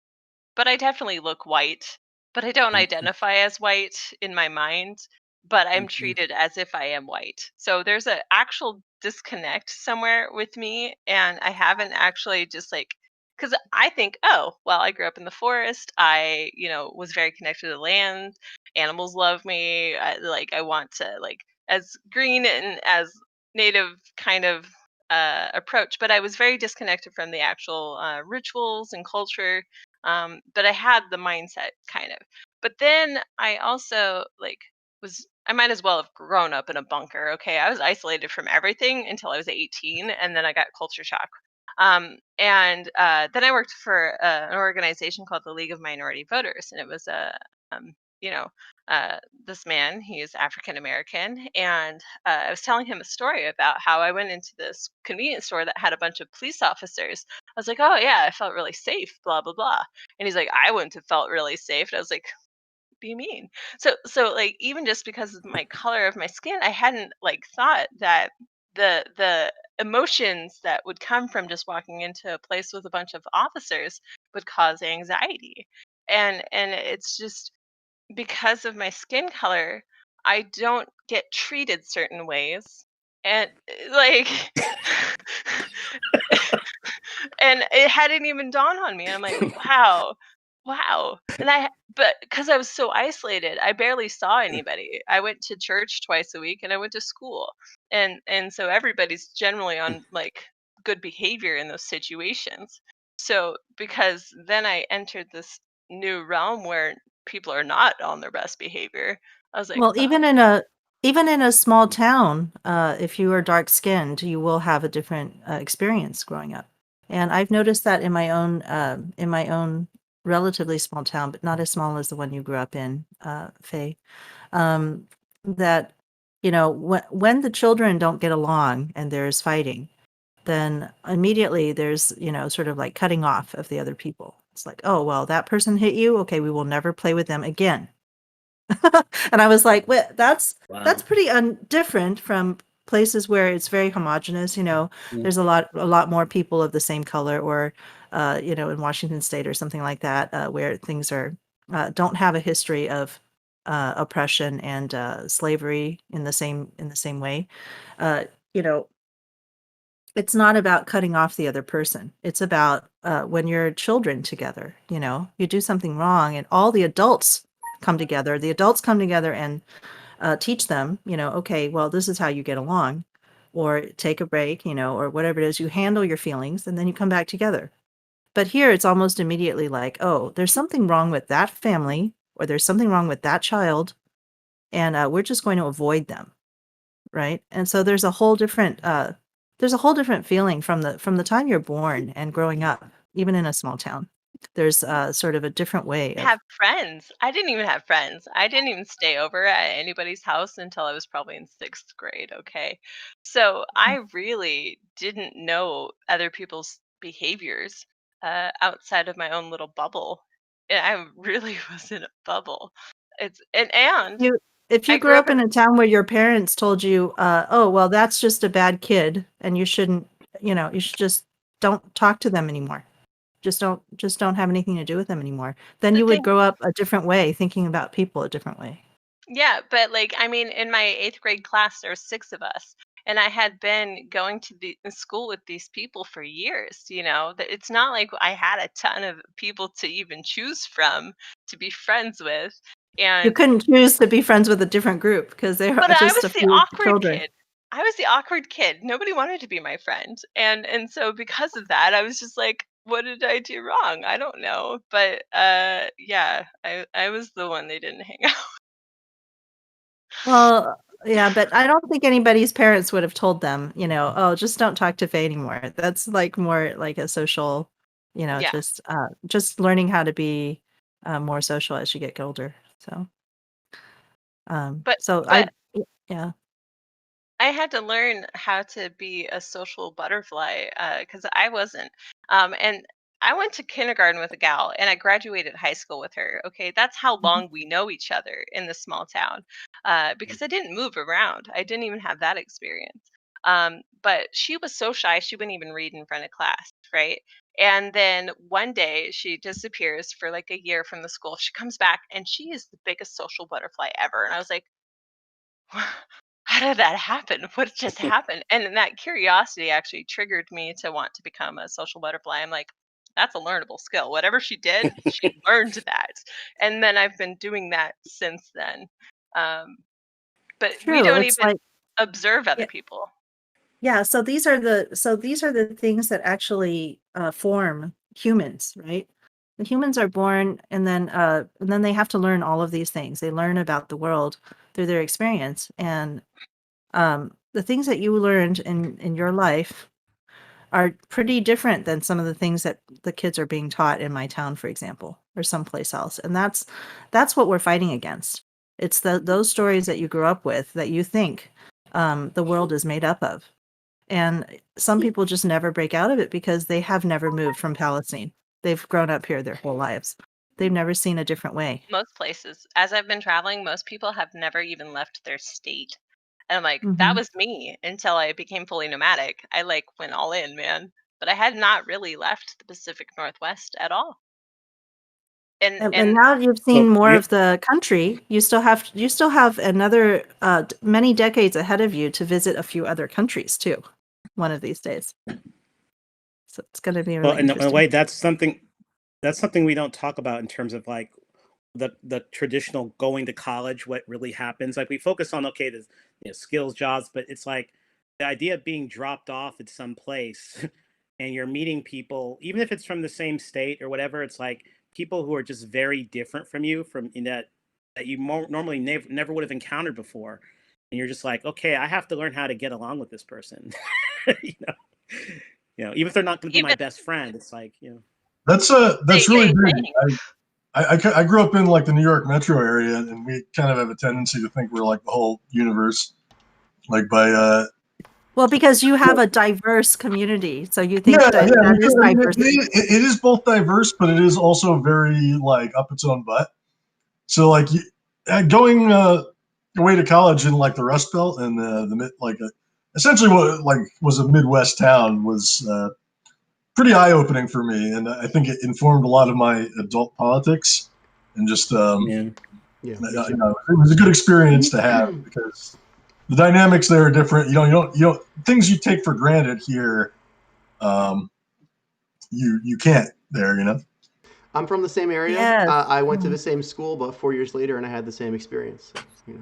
but I definitely look white, but I don't identify as white in my mind, but I'm treated as if I am white. So there's an actual disconnect somewhere with me, and I haven't actually just like because I think, oh, well, I grew up in the forest. I, was very connected to the land. Animals love me. I want to as green and as native kind of approach, but I was very disconnected from the actual rituals and culture, but I had the mindset kind of. But then I also I might as well have grown up in a bunker. Okay, I was isolated from everything until I was 18, and then I got culture shock. And then I worked for an organization called the League of Minority Voters, and it was you know, this man, he is African American, and I was telling him a story about how I went into this convenience store that had a bunch of police officers. I was like, "Oh yeah, I felt really safe, blah blah blah," and he's like, "I wouldn't have felt really safe." And I was like, "What do you mean?" So like even just because of my color of my skin, I hadn't like thought that the emotions that would come from just walking into a place with a bunch of officers would cause anxiety, and it's just because of my skin color, I don't get treated certain ways. And and it hadn't even dawned on me. And I'm like, wow, wow. But because I was so isolated, I barely saw anybody. I went to church twice a week and I went to school. And so everybody's generally on like good behavior in those situations. So because then I entered this new realm where people are not on their best behavior, I was like, Well, oh, even in a small town, if you are dark skinned, you will have a different experience growing up. And I've noticed that in my own relatively small town, but not as small as the one you grew up in, Faye. That when the children don't get along and there's fighting, then immediately there's, sort of like cutting off of the other people. It's like, oh, well, that person hit you. Okay, we will never play with them again. And I was like, well, that's pretty different from places where it's very homogenous. There's a lot more people of the same color, or in Washington State or something like that, where things are don't have a history of oppression and slavery in the same way. Uh, you know, it's not about cutting off the other person. It's about when you're children together, you do something wrong and all the adults come together. The adults come together and teach them, okay, well, this is how you get along, or take a break, or whatever it is. You handle your feelings and then you come back together. But here it's almost immediately like, oh, there's something wrong with that family, or there's something wrong with that child, and we're just going to avoid them, right? And so there's a whole different feeling from the time you're born and growing up, even in a small town. There's sort of a different way of. Have friends. I didn't even have friends. I didn't even stay over at anybody's house until I was probably in 6th grade, okay? So I really didn't know other people's behaviors outside of my own little bubble. I really was in a bubble. And If you I grew grew up up in in a town where your parents told you, oh, well, that's just a bad kid, and you shouldn't, you should just don't talk to them anymore. Just don't have anything to do with them anymore. Then the you would thing. grow up a different way, thinking about people a different way. Yeah, but like I mean, in my 8th grade class, there were 6 of us, and I had been going to the school with these people for years. That it's not like I had a ton of people to even choose from to be friends with, You and couldn't choose to be friends with a different group because they but are I just was a the few awkward children. kid. I was the awkward kid. Nobody wanted to be my friend, and so because of that, I was just like, what did I do wrong? I don't know, but yeah, I was the one they didn't hang out. Well, yeah, but I don't think anybody's parents would have told them, oh, just don't talk to Faye anymore. That's like more like a social, Yeah, just learning how to be more social as you get older. So, but so but yeah. I had to learn how to be a social butterfly because I wasn't. And I went to kindergarten with a gal and I graduated high school with her. Okay. That's how Mhm. long we know each other in this small town because I didn't move around. I didn't even have that experience. But she was so shy, she wouldn't even read in front of class. Right. And then one day she disappears for like a year from the school. She comes back and she is the biggest social butterfly ever. And I was like, how did that happen? What just happened? And then that curiosity actually triggered me to want to become a social butterfly. I'm like, that's a learnable skill. Whatever she did, she learned that. And then I've been doing that since then. Um, but we True. don't It's even like, observe other yeah, people. yeah. So these are the things that actually form humans, right? The humans are born, and then they have to learn all of these things. They learn about the world through their experience, and the things that you learned in your life are pretty different than some of the things that the kids are being taught in my town, for example, or someplace else. And that's what we're fighting against. It's those stories that you grew up with that you think the world is made up of. And some people just never break out of it because they have never moved from Palestine. They've grown up here their whole lives. They've never seen a different way. Most places, as I've been traveling, most people have never even left their state. And I'm like, that Hmm. was me until I became fully nomadic. I like went all in, man. But I had not really left the Pacific Northwest at all. And And now you've Well, seen more we of the country. You still have another many decades ahead of you to visit a few other countries too, one of these days. So it's going to be well really in a interesting. way that's something we don't talk about in terms of like the traditional going to college, what really happens. Like we focus on, okay, the skills jobs, but it's like the idea of being dropped off at some place and you're meeting people, even if it's from the same state or whatever. It's like people who are just very different from you, from in that you normally never would have encountered before, and you're just like, okay, I have to learn how to get along with this person. you know even if they're not going to be my even best friend, it's like That's really same big. thing. I grew up in like the New York metro area, and we kind of have a tendency to think we're like the whole universe. like by Well, because you have a diverse community, so you think that is I mean, diversity. it is both diverse, but it is also very like up its own butt. So like going away to college in like the Rust Belt and essentially what like was a Midwest town was pretty eye opening for me, and I think it informed a lot of my adult politics and just Yeah. Yeah. it was a good experience to have because the dynamics there are different. You don't things you take for granted here. You can't there. I'm from the same area. Yes. I went to the same school about 4 years later, and I had the same experience. So,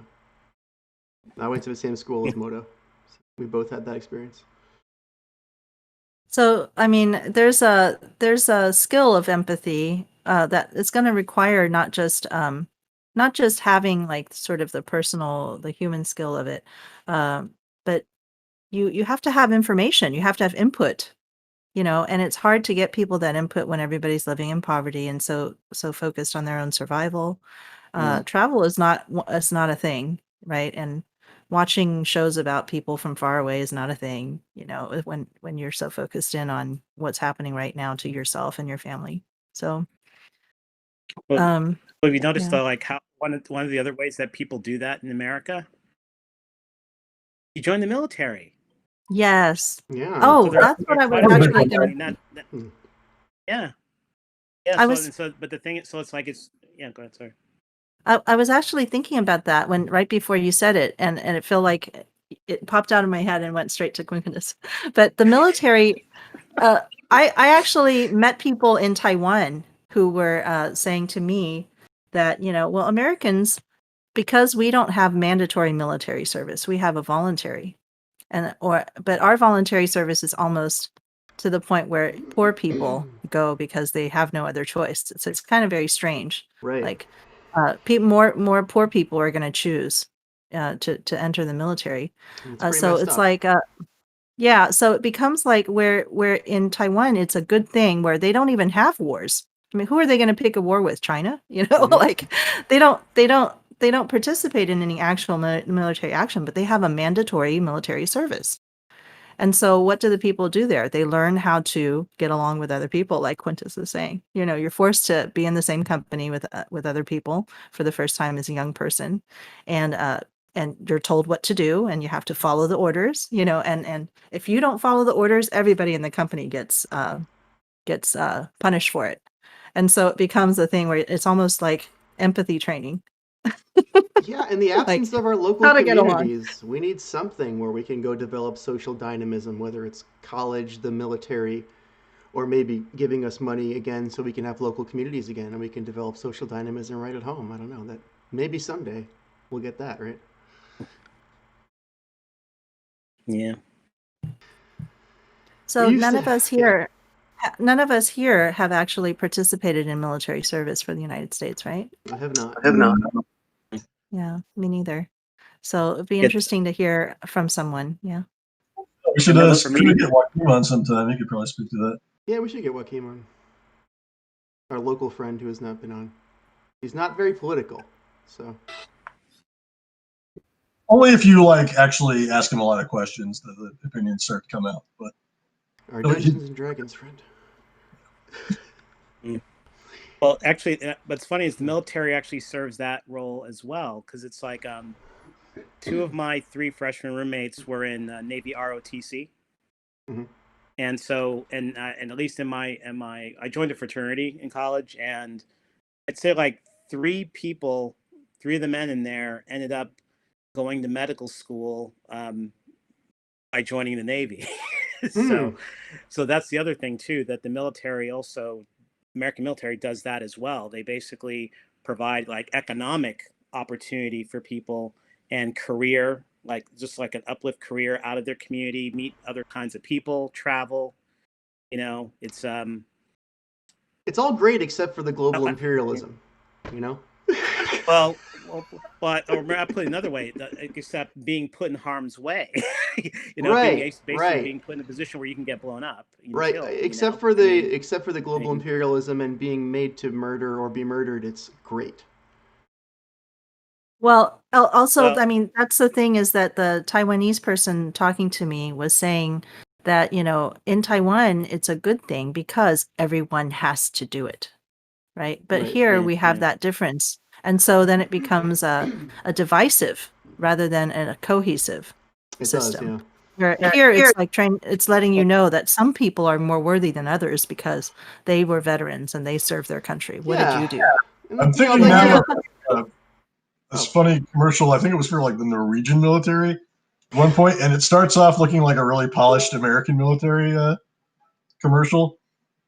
I went to the same school as Moto. So we both had that experience. So, I mean, there's a skill of empathy that it's going to require not just having like sort of the human skill of it, but you have to have information. You have to have input, and it's hard to get people that input when everybody's living in poverty and so focused on their own survival. Travel is not a thing, right? And watching shows about people from far away is not a thing, when you're so focused in on what's happening right now to yourself and your family. So, Well, um, have you noticed yeah. though, like how one of the other ways that people do that in America? You join the military. Yes. Yeah. Oh, there- that's there what are I was quite a few actually people gonna. doing that. Hmm. Yeah. I So was but the thing is, so it's like yeah. Go ahead, sorry. I was actually thinking about that when right before you said it, and it felt like it popped out of my head and went straight to Quintus. But the military, I actually met people in Taiwan who were saying to me that, well, Americans, because we don't have mandatory military service, we have a voluntary, but our voluntary service is almost to the point where poor people go because they have no other choice. So it's kind of very strange. Right. Like more poor people are going to choose to enter the military. It's pretty So messed it's up. like yeah, so it becomes like where in Taiwan it's a good thing where they don't even have wars. I mean, who are they going to pick a war with? China? Mhm. Like they don't participate in any actual military action, but they have a mandatory military service. And so what do the people do there? They learn how to get along with other people, like Quintus is saying. You're forced to be in the same company with other people for the first time as a young person. And you're told what to do and you have to follow the orders, and if you don't follow the orders, everybody in the company gets punished for it. And so it becomes a thing where it's almost like empathy training. Yeah, in the Like absence of our local how to get along. communities, we need something where we can go develop social dynamism, whether it's college, the military, or maybe giving us money again so we can have local communities again and we can develop social dynamism right at home. I don't know. That maybe someday we'll get that, right? Yeah. So We used none to- of us yeah. here none of us here have actually participated in military service for the United States, right? I have not. Yeah, me neither. So it'd be It- interesting to hear from someone. Yeah. we should know, for me- get Joaquin on sometime. He could probably speak to that. Yeah, we should get Joaquin on. Our local friend who has not been on. He's not very political, so. Only if you like actually ask him a lot of questions that the opinions start to come out. But Our Dungeons and Dragons friend. Well, actually, what's funny is the military actually serves that role as well, because it's like two of my three freshman roommates were in Navy ROTC, Mhm. and so and at least in my I joined a fraternity in college, and I'd say like three of the men in there ended up going to medical school by joining the Navy. So that's the other thing too, that the military also, American military does that as well. They basically provide like economic opportunity for people and career, like just like an uplift career out of their community, meet other kinds of people, travel. It's It's all great except for the global imperialism, you know? well, but or I put it another way, except being put in harm's way. Basically Right. being put in a position where you can get blown up, Right, killed, except for the global imperialism and being made to murder or be murdered, it's great. Well, also, Well- I mean, that's the thing, is that the Taiwanese person talking to me was saying that, in Taiwan, it's a good thing because everyone has to do it, right? But Right, here yeah, we have yeah. that difference. And so then it becomes a divisive rather than a cohesive It system. does, yeah. Where here it's like it's letting you know that some people are more worthy than others because they were veterans and they served their country. What did you do? And, I'm thinking like, now yeah. of this funny commercial. I think it was for like the Norwegian military at one point, and it starts off looking like a really polished American military commercial,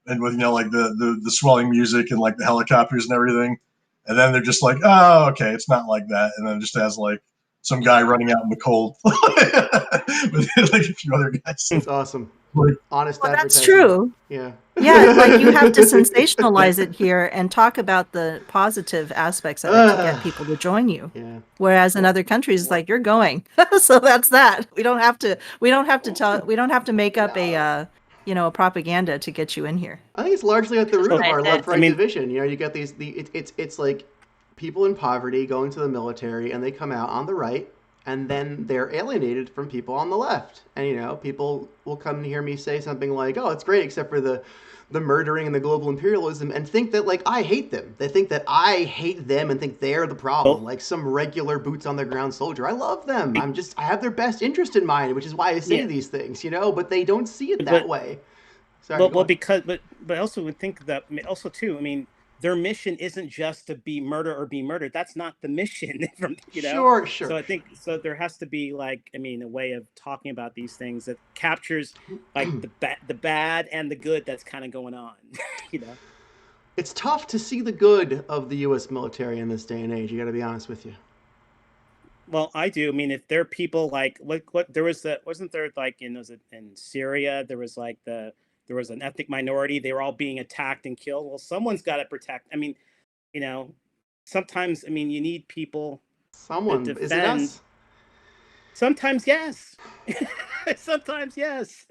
and with like the swelling music and like the helicopters and everything, and then they're just like, oh, okay, it's not like that, and then it just has like some guy running out in the cold with like a few other guys. It's awesome. Like, Honest Well, that's advertising. true. Yeah. Yeah, like you have to sensationalize it here and talk about the positive aspects of it to get people to join you. Yeah. Whereas in other countries, it's like you're going, so that's that. We don't have to make up a propaganda to get you in here. I think it's largely at the root of Right, our that- left-right I mean- division. You get these it's like people in poverty go into the military and they come out on the right, and then they're alienated from people on the left. And people will come to hear me say something like, "Oh, it's great, except for the murdering and the global imperialism," and think that like I hate them. They think that I hate them and think they're the problem, Well- like some regular boots on the ground soldier. I love them. I have their best interest in mind, which is why I say Yeah. these things, but they don't see it that But- way. Sorry. Well, go on. because but I also would think that also too. I mean, their mission isn't just to be murder or be murdered. That's not the mission. Sure. So I think there has to be like, I mean, a way of talking about these things that captures like the bad and the good that's kind of going on. It's tough to see the good of the U.S. military in this day and age. You got to be honest with you. Well, I do. I mean, if there are people like what there was wasn't there like in Syria there was like there was an ethnic minority, they were all being attacked and killed. Well, someone's got to protect. I mean, sometimes I mean you need people Someone to is it defend. us? Sometimes yes. Sometimes yes.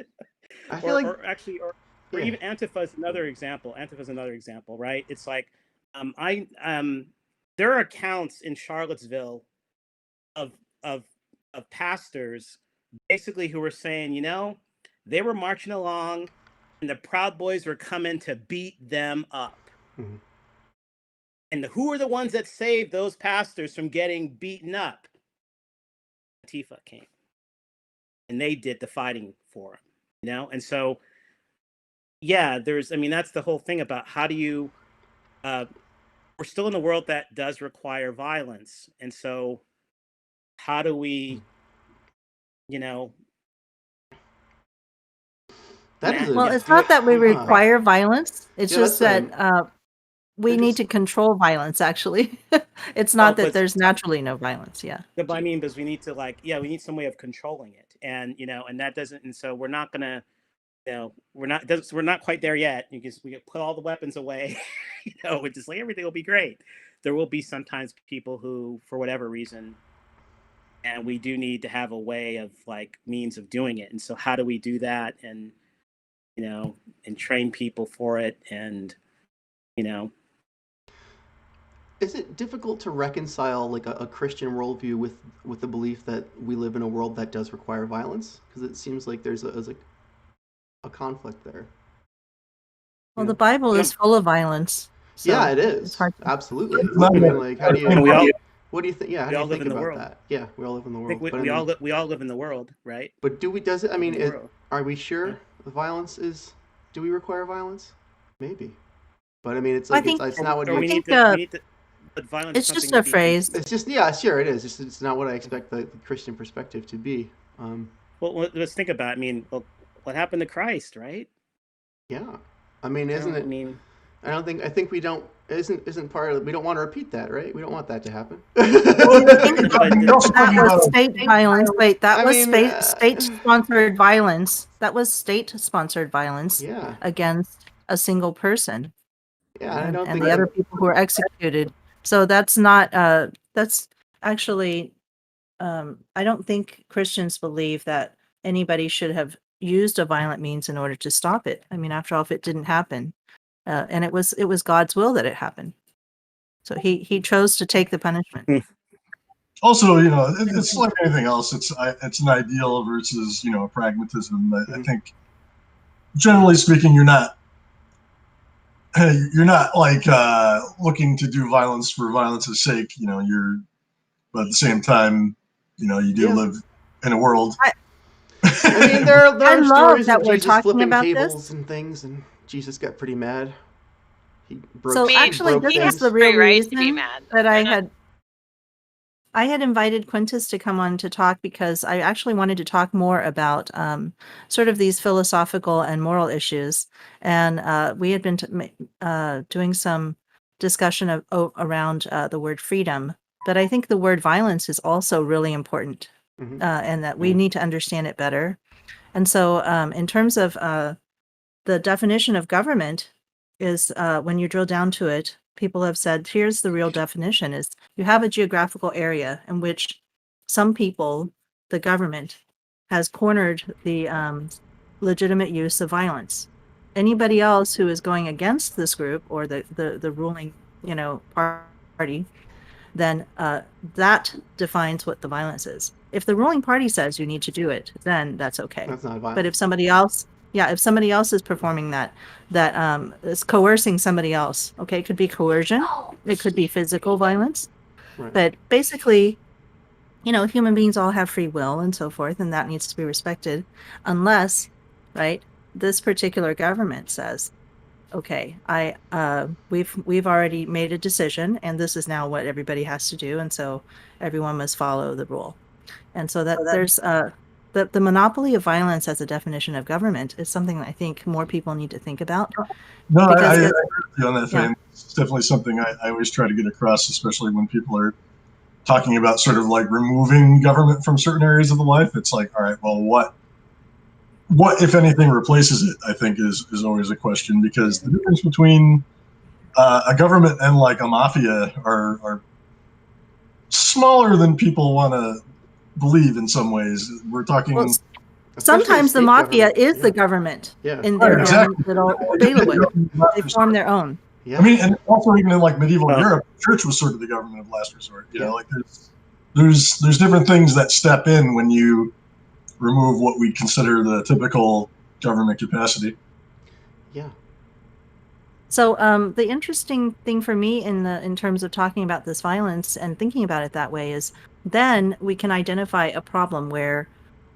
I feel Or actually or yeah. even Antifa is another example. Right? It's like there are accounts in Charlottesville of of pastors basically who were saying, they were marching along and the Proud Boys were coming to beat them up. Mhm. And who are the ones that saved those pastors from getting beaten up? Antifa came. And they did the fighting for them, And so, yeah, that's the whole thing about how do you, we're still in a world that does require violence. And so how do we, That is Well, Yeah, it's do not it- that we Huh. require violence. It's Yeah, just that's that we they're need just- to control violence, actually. It's not that but- there's naturally no violence. Yeah. Yeah, but I mean, because we need to we need some way of controlling it, and and that doesn't, and so we're not gonna, we're not quite there yet. We can put all the weapons away, and just like everything will be great. There will be sometimes people who, for whatever reason, and we do need to have a way of like means of doing it. And so, how do we do that? And and train people for it, and Is it difficult to reconcile like a Christian worldview with the belief that we live in a world that does require violence? Because it seems like there's a conflict there. Well, the Bible is full of violence. So yeah, it is. It's hard to... Absolutely. It's not I mean, that- like, how do you? we all What do you think? Yeah, how we do all you live think in the about world. that? Yeah, we all live in the I world. think But we all live in the world, right? But does it? I mean, in the world. are we sure Yeah. the violence is? Do we require violence? Maybe. But I mean, it's I like think- it's not what Or you. we think, need to. But violence. It's is just something a to be- phrase. It's just sure it is. It's not what I expect the Christian perspective to be. Well, let's think about it. I mean, well, what happened to Christ, right? Yeah. I mean, isn't it? I mean, I think we don't. Isn't part of. We don't want to repeat that, right? We don't want that to happen. That was state violence. Wait, that I was mean, state-sponsored violence. That was state-sponsored violence Yeah. against a single person. Yeah. I and, don't and think the other people who were executed. So that's not that's actually I don't think Christians believe that anybody should have used a violent means in order to stop it. I mean, after all, if it didn't happen, and it was God's will that it happened, so he chose to take the punishment. Also, it's like anything else. It's an ideal versus a pragmatism. I think, generally speaking, you're not like looking to do violence for violence's sake. But at the same time, you do live in a world. I mean, there are stories that of we're Jesus talking flipping about tables this. and things, and Jesus got pretty mad. He broke. So Me- actually, broke this things. is the Free real right to be reason mad. that They're not- I had invited Quintus to come on to talk because I actually wanted to talk more about sort of these philosophical and moral issues. And we had been doing some discussion around the word freedom. But I think the word violence is also really important, and that we need to understand it better. And so in terms of the definition of government is when you drill down to it, people have said, here's the real definition is you have a geographical area in which some people, the government, has cornered the legitimate use of violence. Anybody else who is going against this group or the ruling, party, then that defines what the violence is. If the ruling party says you need to do it, then that's okay. That's not violence. But if somebody else is performing that is coercing somebody else, okay, it could be coercion, it could be physical violence, Right. but basically, human beings all have free will and so forth, and that needs to be respected, unless, right, this particular government says, okay, we've already made a decision, and this is now what everybody has to do, and so everyone must follow the rule. And so that there's the monopoly of violence as a definition of government is something that I think more people need to think about. No, I Because agree with you on that yeah. thing. It's definitely something I always try to get across, especially when people are talking about sort of like removing government from certain areas of the life. It's like, all right, well, what if anything replaces it, I think is always a question, because the difference between a government and like a mafia are smaller than people want to believe in some ways. We're talking. Well, Especially sometimes the state mafia government. is Yeah. the government Yeah. in their Exactly. own little bailiwick. They form their own. Yeah. I mean, and also even in like medieval Oh. Europe, the church was sort of the government of last resort. Like there's different things that step in when you remove what we consider the typical government capacity. Yeah. So the interesting thing for me in terms of talking about this violence and thinking about it that way is then we can identify a problem where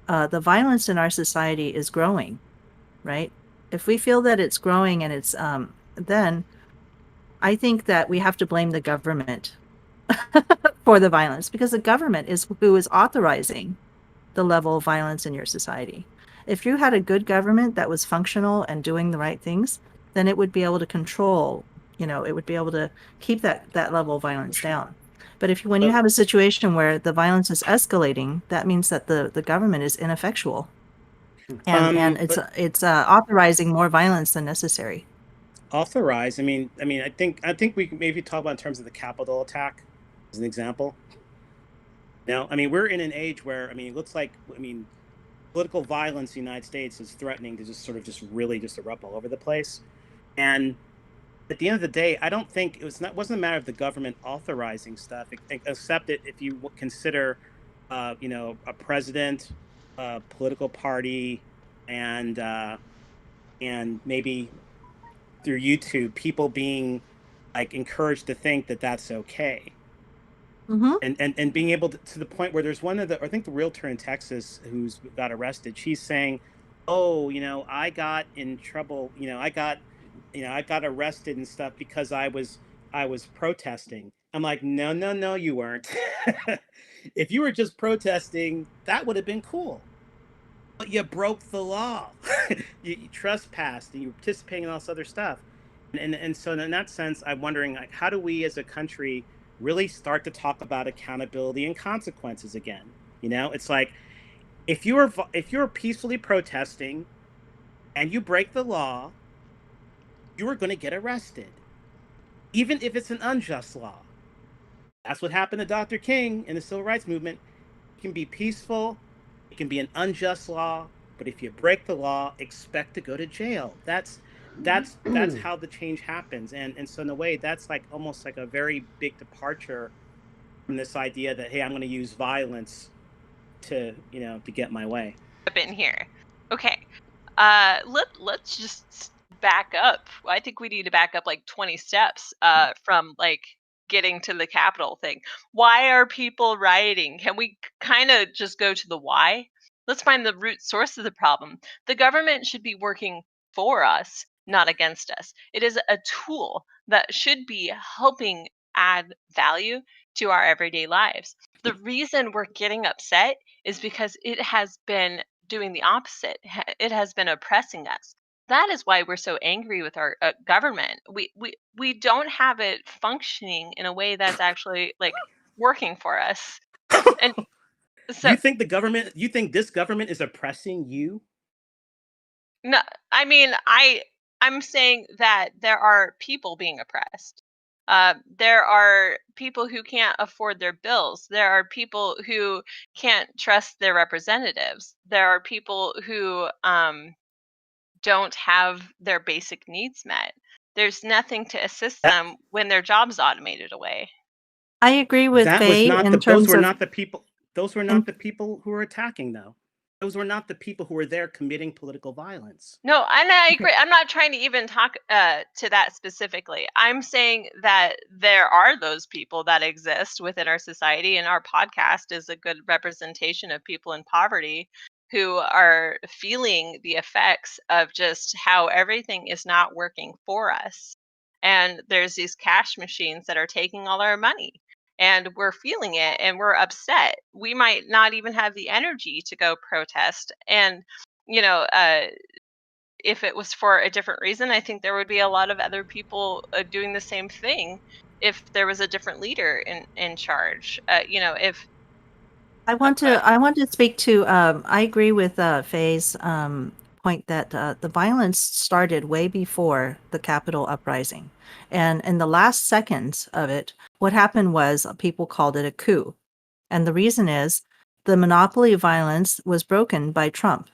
the violence in our society is growing, right? If we feel that it's growing and it's then I think that we have to blame the government for the violence, because the government is who is authorizing the level of violence in your society. If you had a good government that was functional and doing the right things, then it would be able to control, it would be able to keep that level of violence down. But when you have a situation where the violence is escalating, that means that the government is ineffectual, and it's authorizing more violence than necessary. Authorize. I mean, I think we can maybe talk about in terms of the Capitol attack as an example. Now, I mean, we're in an age where, it looks like, political violence in the United States is threatening to just really erupt all over the place. And at the end of the day, I don't think wasn't a matter of the government authorizing stuff, except if you consider, a president, a political party, and maybe through YouTube, people being like encouraged to think that that's okay. Mm-hmm. And being able to the point where there's one of I think the realtor in Texas who's got arrested, she's saying, oh, I got in trouble, I got arrested and stuff because I was protesting. I'm like, no, you weren't. If you were just protesting, that would have been cool. But you broke the law. You trespassed and you were participating in all this other stuff. And so in that sense, I'm wondering, like, how do we as a country really start to talk about accountability and consequences again? It's like if you're peacefully protesting and you break the law, you are going to get arrested, even if it's an unjust law. That's what happened to Dr. King in the civil rights movement. It can be peaceful, it can be an unjust law, but if you break the law, expect to go to jail. That's how the change happens. And so in a way, that's like almost like a very big departure from this idea that, hey, I'm going to use violence to get my way. Up in here. Okay. Let's just back up. I think we need to back up like 20 steps from like getting to the Capitol thing. Why are people rioting? Can we kind of just go to the why? Let's find the root source of the problem. The government should be working for us, not against us. It is a tool that should be helping add value to our everyday lives. The reason we're getting upset is because it has been doing the opposite. It has been oppressing us. That is why we're so angry with our government. We don't have it functioning in a way that's actually like working for us. And so You think this government is oppressing you? no, I mean I'm saying that there are people being oppressed. There are people who can't afford their bills. There are people who can't trust their representatives. There are people who don't have their basic needs met. There's nothing to assist That them when their job's automated away. I agree with that was Faye not in the those terms were of, not the people those were in not the people who were attacking, though. Those were not the people who were there committing political violence. No, and I okay, agree. I'm not trying to even talk to that specifically. I'm saying that there are those people that exist within our society, and our podcast is a good representation of people in poverty who are feeling the effects of just how everything is not working for us. And there's these cash machines that are taking all our money. And we're feeling it and we're upset. We might not even have the energy to go protest. And you know, if it was for a different reason, I think there would be a lot of other people doing the same thing if there was a different leader in charge. If uh, I want to speak to, I agree with Faye's point that the violence started way before the Capitol uprising. And in the last seconds of it, what happened was people called it a coup. And the reason is the monopoly of violence was broken by Trump.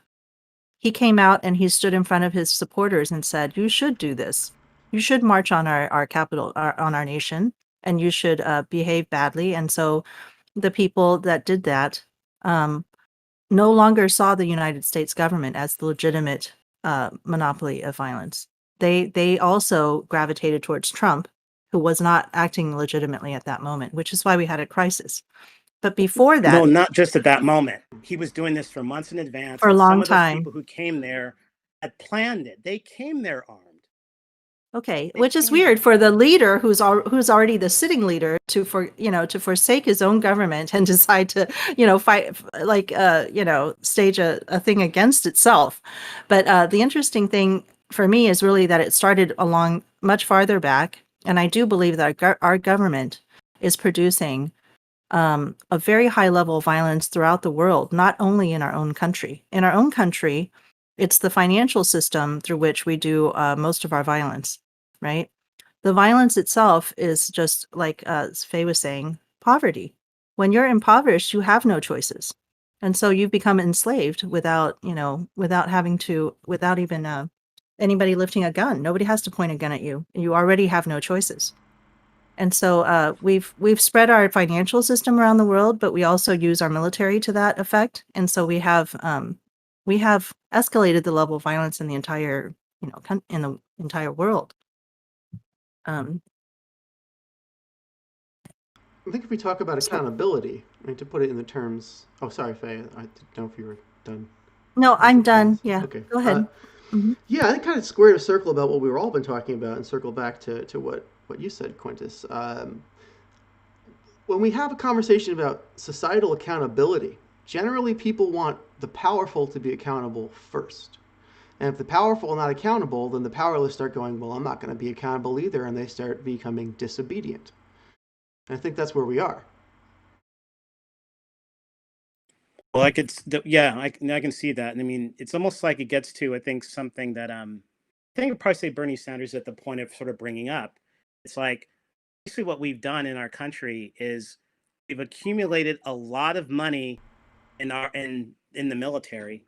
He came out and he stood in front of his supporters and said, "You should do this. You should march on our capital, on our nation, and you should behave badly." And so the people that did that um, no longer saw the United States government as the legitimate monopoly of violence. They also gravitated towards Trump, who was not acting legitimately at that moment, which is why we had a crisis. But before No, that, not just at that moment. He was doing this for months in advance, for a and some long of those time. people who came there had planned it. They came there armed. Okay, They which is came there weird for the armed. leader who's already the sitting leader to forsake his own government and decide to fight like stage a thing against itself. But the interesting thing for me is really that it started along much farther back, and I do believe that our government is producing a very high level of violence throughout the world, not only in our own country. In our own country, it's the financial system through which we do most of our violence, right? The violence itself is just like as Faye was saying, poverty. When you're impoverished, you have no choices. And so you become enslaved without even anybody lifting a gun. Nobody has to point a gun at you. You already have no choices. And so we've spread our financial system around the world, but we also use our military to that effect. And so we have escalated the level of violence in the entire in the entire world. I think if we talk about So accountability, right, to put it in the terms. Oh, sorry, Faye. I didn't know if you were done no, with I'm your done. comments. Yeah, Okay. go ahead. Mhm. Yeah, I think kind of squared a circle about what we've all been talking about, and circle back to what you said, Quintus. When we have a conversation about societal accountability, generally people want the powerful to be accountable first. And if the powerful are not accountable, then the powerless start going, well, I'm not going to be accountable either, and they start becoming disobedient. And I think that's where we are. Well, I can see that, and I mean, it's almost like it gets to, I think, something that I think I'd probably say Bernie Sanders at the point of sort of bringing up. It's like basically what we've done in our country is we've accumulated a lot of money in the military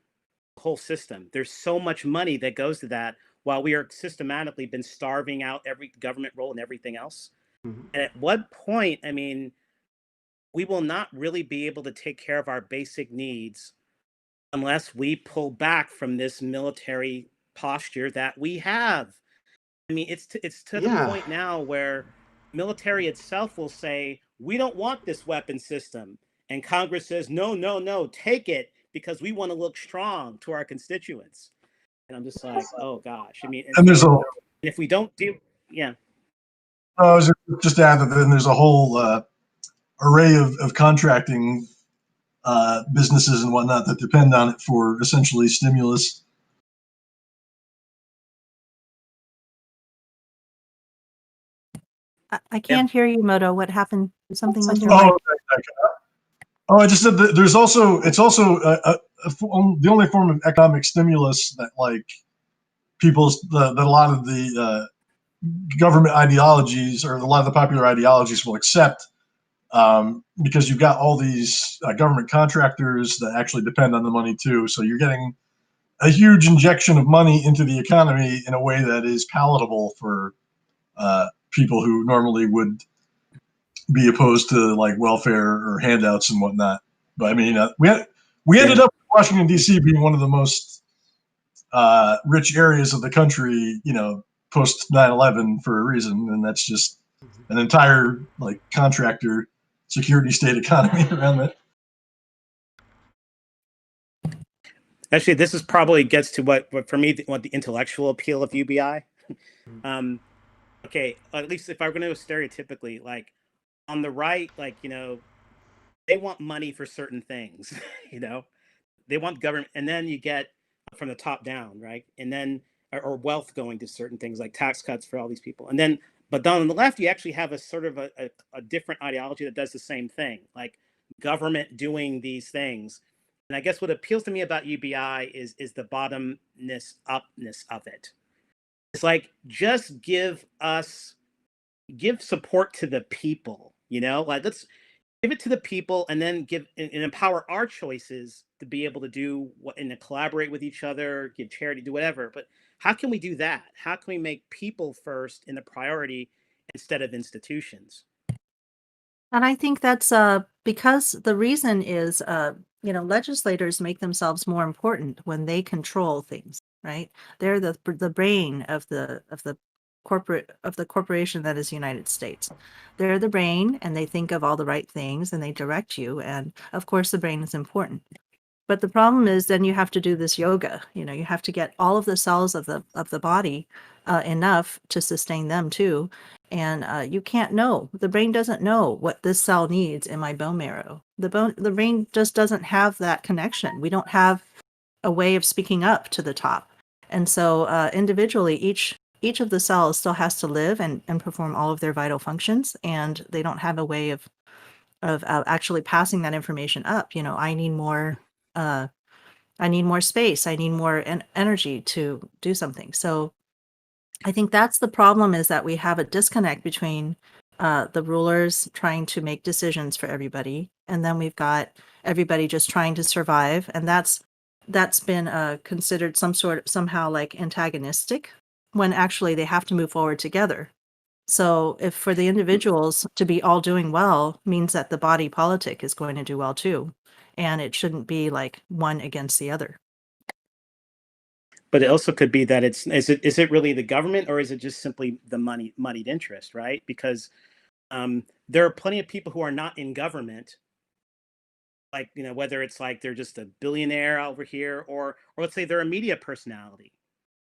whole system. There's so much money that goes to that, while we are systematically been starving out every government role and everything else. Mm-hmm. And at what point, I mean, we will not really be able to take care of our basic needs unless we pull back from this military posture that we have. I mean, it's to the Yeah. point now where military itself will say, "We don't want this weapon system," and Congress says, "No, no, no, take it because we want to look strong to our constituents." And I'm just like, "Oh gosh." I mean, And there's a if we don't do, yeah, I was just to add that then there's a whole array of contracting businesses and whatnot that depend on it for essentially stimulus. I can't hear you, Moto. What happened? Something with your Oh, mic. okay. Oh, I just said that there's also it's also the only form of economic stimulus that like that a lot of the government ideologies or a lot of the popular ideologies will accept, because you've got all these government contractors that actually depend on the money too. So you're getting a huge injection of money into the economy in a way that is palatable for people who normally would be opposed to like welfare or handouts and whatnot. But I mean, we ended up with Washington D.C. being one of the most rich areas of the country, post 9/11 for a reason, and that's just an entire like contractor security state economy around that. actually, this is probably gets to what for me what the intellectual appeal of UBI. Okay, at least if I'm going to go stereotypically, like on the right, like they want money for certain things, you know, they want government, and then you get from the top down, right? And then or wealth going to certain things like tax cuts for all these people, and then but down on the left, you actually have a sort of a different ideology that does the same thing, like government doing these things. And I guess what appeals to me about UBI is the bottomness upness of it. It's like just give support to the people, like let's give it to the people and then give and empower our choices to be able to do what and to collaborate with each other, give charity, do whatever. But how can we do that? How can we make people first in the priority instead of institutions? And I think that's because the reason is, legislators make themselves more important when they control things, right? They're the brain of the corporation that is United States. They're the brain, and they think of all the right things, and they direct you. And of course, the brain is important. But the problem is then you have to do this yoga. You have to get all of the cells of the body enough to sustain them too. And you can't know. The brain doesn't know what this cell needs in my bone marrow. The brain just doesn't have that connection. We don't have a way of speaking up to the top. And so individually, each of the cells still has to live and perform all of their vital functions, and they don't have a way of actually passing that information up. I need more space. I need more energy to do something. So I think that's the problem, is that we have a disconnect between the rulers trying to make decisions for everybody, and then we've got everybody just trying to survive, and that's been considered somehow like antagonistic, when actually they have to move forward together. So if for the individuals to be all doing well means that the body politic is going to do well too, and it shouldn't be like one against the other. But it also could be that is it really the government, or is it just simply the moneyed interest, right? Because there are plenty of people who are not in government, like whether it's like they're just a billionaire over here, or let's say they're a media personality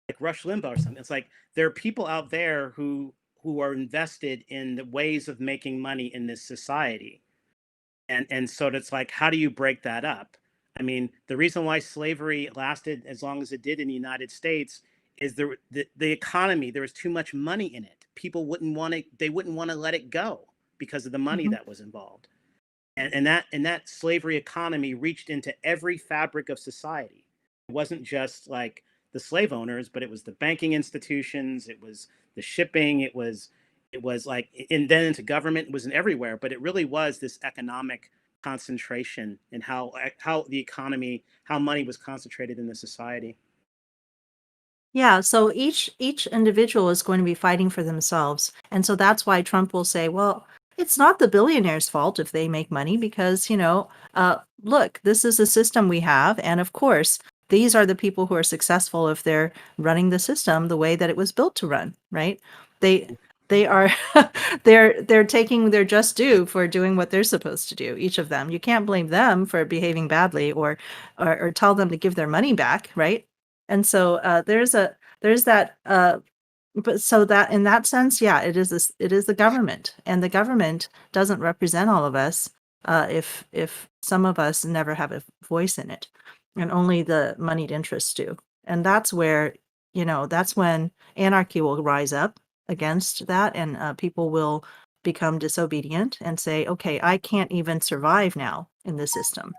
like Rush Limbaugh or something. It's like there are people out there who are invested in the ways of making money in this society, and so it's like, how do you break that up? I mean, the reason why slavery lasted as long as it did in the United States is the economy. There was too much money in it. People wouldn't want to. They wouldn't want to let it go because of the money Mhm. that was involved, and that slavery economy reached into every fabric of society. It wasn't just like the slave owners, but it was the banking institutions, it was the shipping, it was like, and then into government, it wasn't everywhere, but it really was this economic concentration in how the economy, how money was concentrated in the society. Yeah, so each individual is going to be fighting for themselves. And so that's why Trump will say, well, It's not the billionaires' fault if they make money because, look, this is the system we have. And of course, these are the people who are successful if they're running the system the way that it was built to run, right? They are they're taking their just due for doing what they're supposed to do, each of them. You can't blame them for behaving badly or tell them to give their money back, right? And so there's that but so that in that sense, yeah, it is the government, and the government doesn't represent all of us if some of us never have a voice in it, and only the moneyed interests do. And that's where, that's when anarchy will rise up against that, and people will become disobedient and say, okay, I can't even survive now in the system.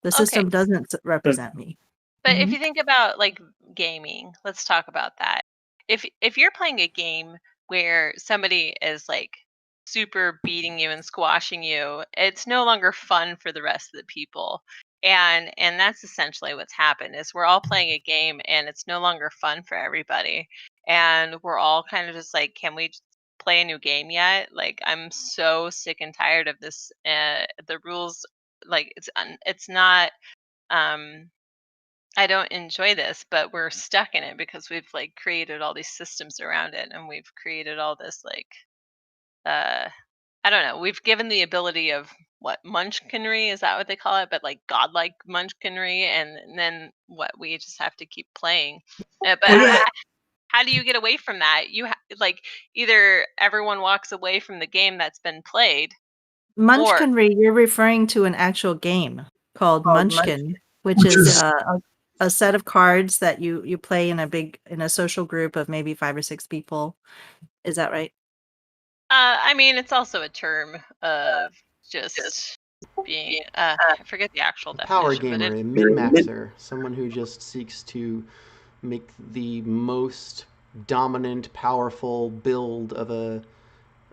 The Okay, system doesn't represent me. but if Mhm. you think about like gaming, let's talk about that. If you're playing a game where somebody is like super beating you and squashing you, it's no longer fun for the rest of the people. And that's essentially what's happened is we're all playing a game and it's no longer fun for everybody. And we're all kind of just like, can we just play a new game yet? Like I'm so sick and tired of this the rules, like it's not um I don't enjoy this, but we're stuck in it because we've like created all these systems around it and we've created all this like uh I don't know, we've given the ability of what munchkinry is that what they call it? But like godlike munchkinry and then what we just have to keep playing. But Well, yeah, how do you get away from that? Like either everyone walks away from the game that's been played or Munchkinry, you're referring to an actual game called Munchkin, which which is is a set of cards that you play in a social group of maybe 5 or 6 people. Is that right? I mean, it's also a term of just being, I forget the actual A power definition, but gamer, it's a min-maxer, someone who just seeks to make the most dominant, powerful build of a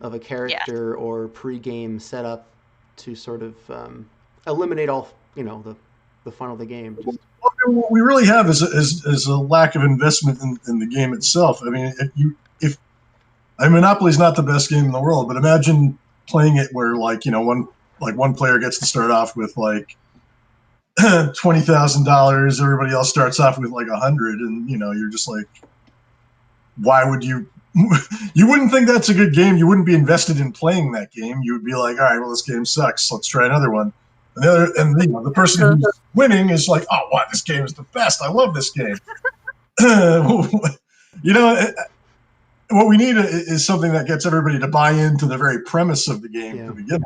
yes. character or pre-game setup to sort of eliminate all the fun of the game. Just what we really have is a lack of investment in the game itself. I mean, if Monopoly is not the best game in the world, but imagine playing it where one player gets to start off with like $20,000, everybody else starts off with like 100, and you're just like, why would you? You wouldn't think that's a good game. You wouldn't be invested in playing that game. You would be like, all right, well, this game sucks. Let's try another one. And the person So who's winning is like, oh, wow, this game is the best. I love this game. you know, what we need is something that gets everybody to buy into the very premise of the game yeah, to begin with.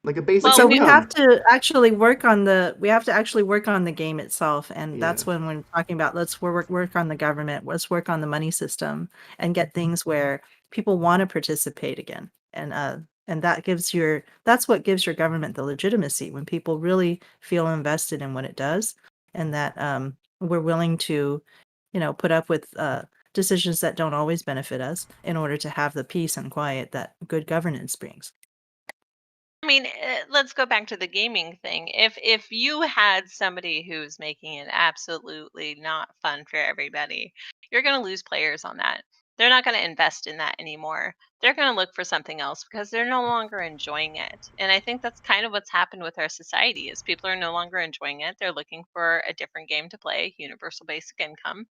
like a basic Well, so we income. have to actually work on the game itself, and Yeah, that's when we're talking about let's work on the government, let's work on the money system, and get things where people want to participate again, and that's what gives your government the legitimacy when people really feel invested in what it does, and that we're willing to, put up with decisions that don't always benefit us in order to have the peace and quiet that good governance brings. I mean, let's go back to the gaming thing. If you had somebody who's making it absolutely not fun for everybody, you're going to lose players on that. They're not going to invest in that anymore. They're going to look for something else because they're no longer enjoying it. And I think that's kind of what's happened with our society is people are no longer enjoying it. They're looking for a different game to play, universal basic income,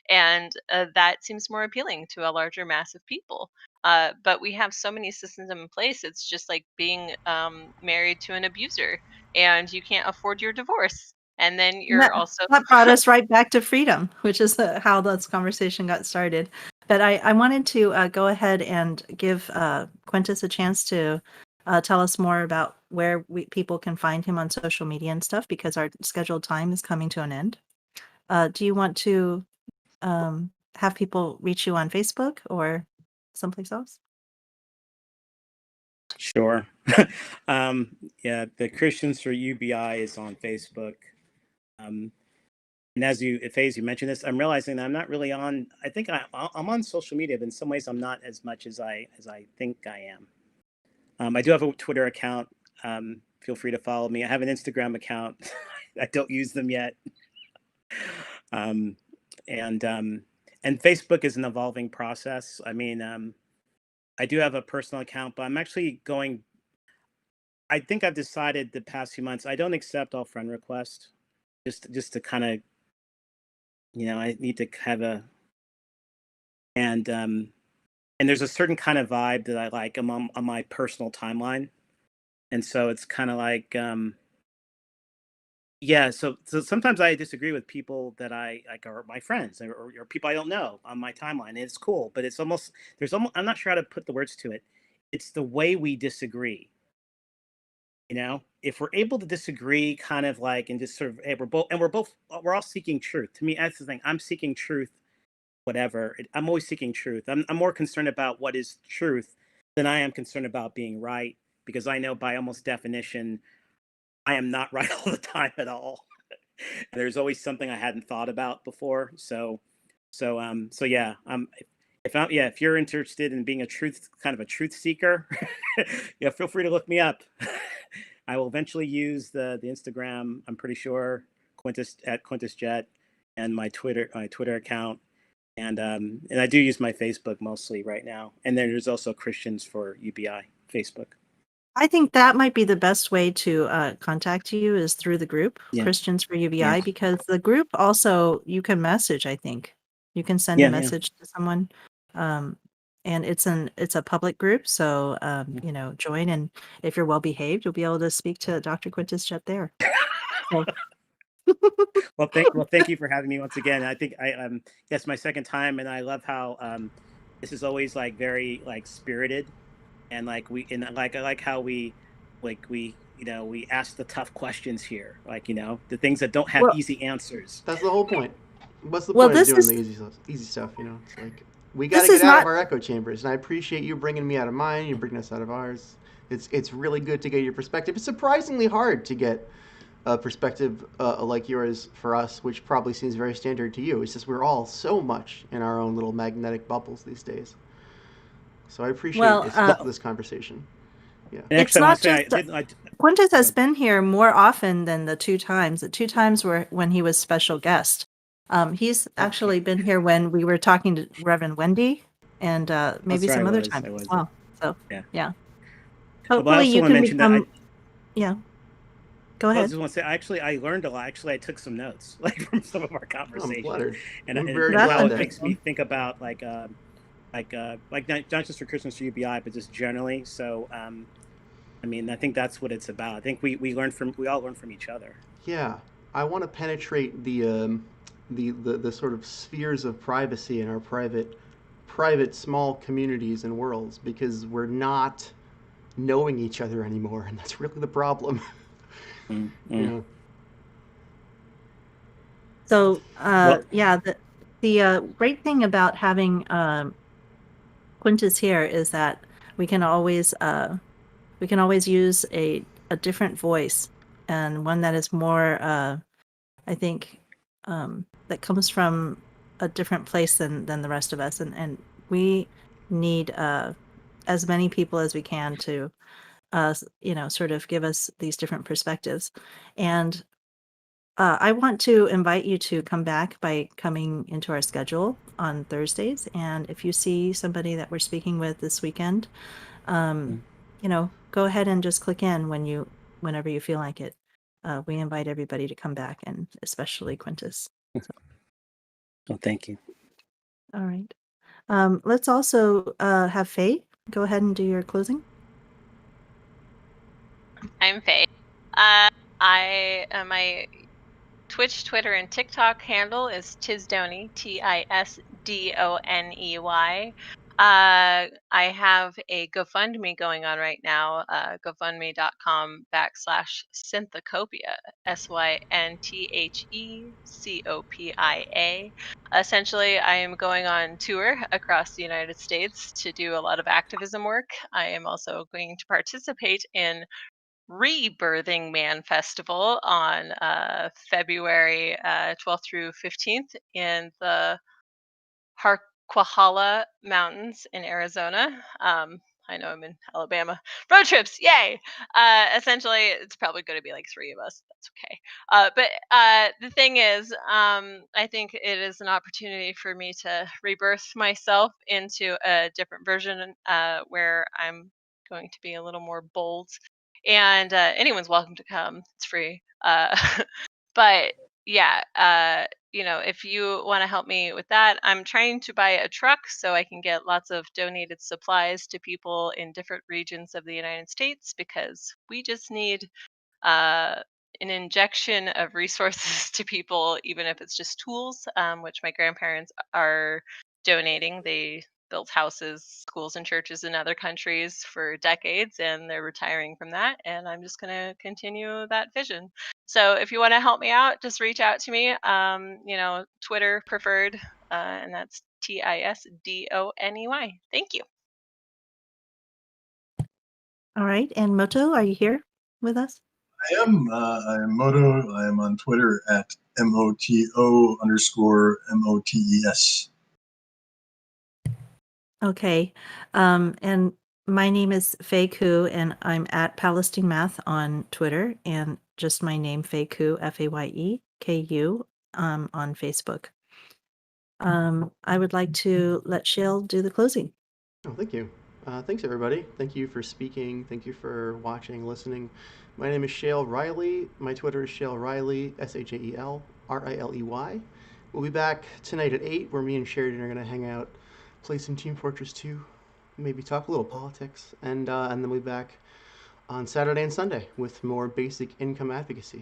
and that seems more appealing to a larger mass of people. But we have so many systems in place. It's just like being married to an abuser, and you can't afford your divorce, and then And you're also that brought us right back to freedom, which is how this conversation got started. But I wanted to go ahead and give Quintus a chance to tell us more about where people can find him on social media and stuff, because our scheduled time is coming to an end. Do you want to have people reach you on Facebook or someplace else? Sure. Yeah, the Christians for UBI is on Facebook. Um, and as you mentioned this, I'm realizing that I'm not really on. I think I'm on social media, but in some ways, I'm not as much as I think I am. I do have a Twitter account. Feel free to follow me. I have an Instagram account. I don't use them yet. Um, and and Facebook is an evolving process. I mean, I do have a personal account, but I'm actually going I think I've decided the past few months I don't accept all friend requests. Just to kind of, I need to have a and and there's a certain kind of vibe that I like on my personal timeline, and so it's kind of like yeah. So sometimes I disagree with people that I like are my friends or people I don't know on my timeline. And it's cool, but it's almost there's almost I'm not sure how to put the words to it. It's the way we disagree. If we're able to disagree kind of like and just sort of hey, we're all seeking truth. To me, that's the thing. I'm seeking truth, whatever. I'm always seeking truth. I'm more concerned about what is truth than I am concerned about being right, because I know by almost definition I am not right all the time at all. There's always something I hadn't thought about before. So yeah, if you're interested in being a truth seeker, yeah, feel free to look me up. I will eventually use the Instagram. I'm pretty sure Quintus Jett, and my Twitter account, and I do use my Facebook mostly right now. And then there's also Christians for UBI Facebook. I think that might be the best way to contact you is through the group, Yeah, Christians for UBI, yeah, because the group also, you can message, I think. You can send a yeah, yeah. message to someone. Um, and it's a public group, so join, and if you're well behaved, you'll be able to speak to Dr. Quintus Jett there. So Well, thank you for having me once again. I think that's my second time, and I love how this is always like very like spirited, and I like how we ask the tough questions here, like the things that don't have well, easy answers. That's the whole point. What's the well, point of this doing the is easy stuff? It's like we got to this get is out of not our echo chambers, and I appreciate you bringing me out of mine. You're bringing us out of ours. It's really good to get your perspective. It's surprisingly hard to get a perspective like yours for us, which probably seems very standard to you. It's just we're all so much in our own little magnetic bubbles these days. So I appreciate well. this conversation. Yeah. And It's actually, I want not to say I just didn't. Quintus has Go. been here more often than the two times. The two times were when he was special guest. He's actually been here when we were talking to Reverend Wendy, and maybe That's right. some I other was. times I as was. well. So Yeah. yeah, But I hopefully also you want to can mention that become. Yeah, go I ahead. just want to say I learned a lot. Actually, I took some notes like from some of our I'm conversation, flattered. and I'm and, very and That's how glad it that. makes me interesting. think about like not just for Christmas for UBI, but just generally. So I mean, I think that's what it's about. I think we all learn from each other. Yeah, I want to penetrate the sort of spheres of privacy in our private small communities and worlds because we're not knowing each other anymore, and that's really the problem. Mm-hmm. Yeah. So Well, yeah, the great thing about having Quintus here is that we can always uh, we can always use a different voice, and one that is more I think that comes from a different place than the rest of us, and we need as many people as we can to sort of give us these different perspectives. And I want to invite you to come back by coming into our schedule on Thursdays, and if you see somebody that we're speaking with this weekend, um, go ahead and just click in whenever you feel like it. We invite everybody to come back, and especially Quintus. well, thank you. All right. Let's also have Faye go ahead and do your closing. I'm Faye. My Twitch, Twitter, and TikTok handle is Tisdoney, Tisdoney. I have a GoFundMe going on right now, gofundme.com/Synthacopia, Synthecopia. Essentially, I am going on tour across the United States to do a lot of activism work. I am also going to participate in Rebirthing Man Festival on February 12th through 15th in the Harquahala Mountains in Arizona. I know I'm in Alabama. Road trips, yay! Essentially, it's probably going to be like 3 of us. That's okay. But the thing is, I think it is an opportunity for me to rebirth myself into a different version where I'm going to be a little more bold And anyone's welcome to come. It's free. But yeah, if you want to help me with that, I'm trying to buy a truck so I can get lots of donated supplies to people in different regions of the United States, because we just need uh, an injection of resources to people, even if it's just tools, which my grandparents are donating. They built houses, schools, and churches in other countries for decades, and they're retiring from that. And I'm just going to continue that vision. So if you want to help me out, just reach out to me. Twitter preferred, and that's TISDONEY. Thank you. All right. And Moto, are you here with us? I am Moto. I am on Twitter at MOTO_MOTES. Okay. And my name is Faye Koo, and I'm at Palestine Math on Twitter, and just my name, Faye Koo, FAYEKU, on Facebook. I would like to let Shale do the closing. Oh, thank you. Thanks, everybody. Thank you for speaking. Thank you for watching, listening. My name is Shale Riley. My Twitter is Shale Riley, SHAELRILEY. We'll be back tonight at 8, where me and Sheridan are going to hang out, play some Team Fortress 2, maybe talk a little politics, and then we'll be back on Saturday and Sunday with more basic income advocacy.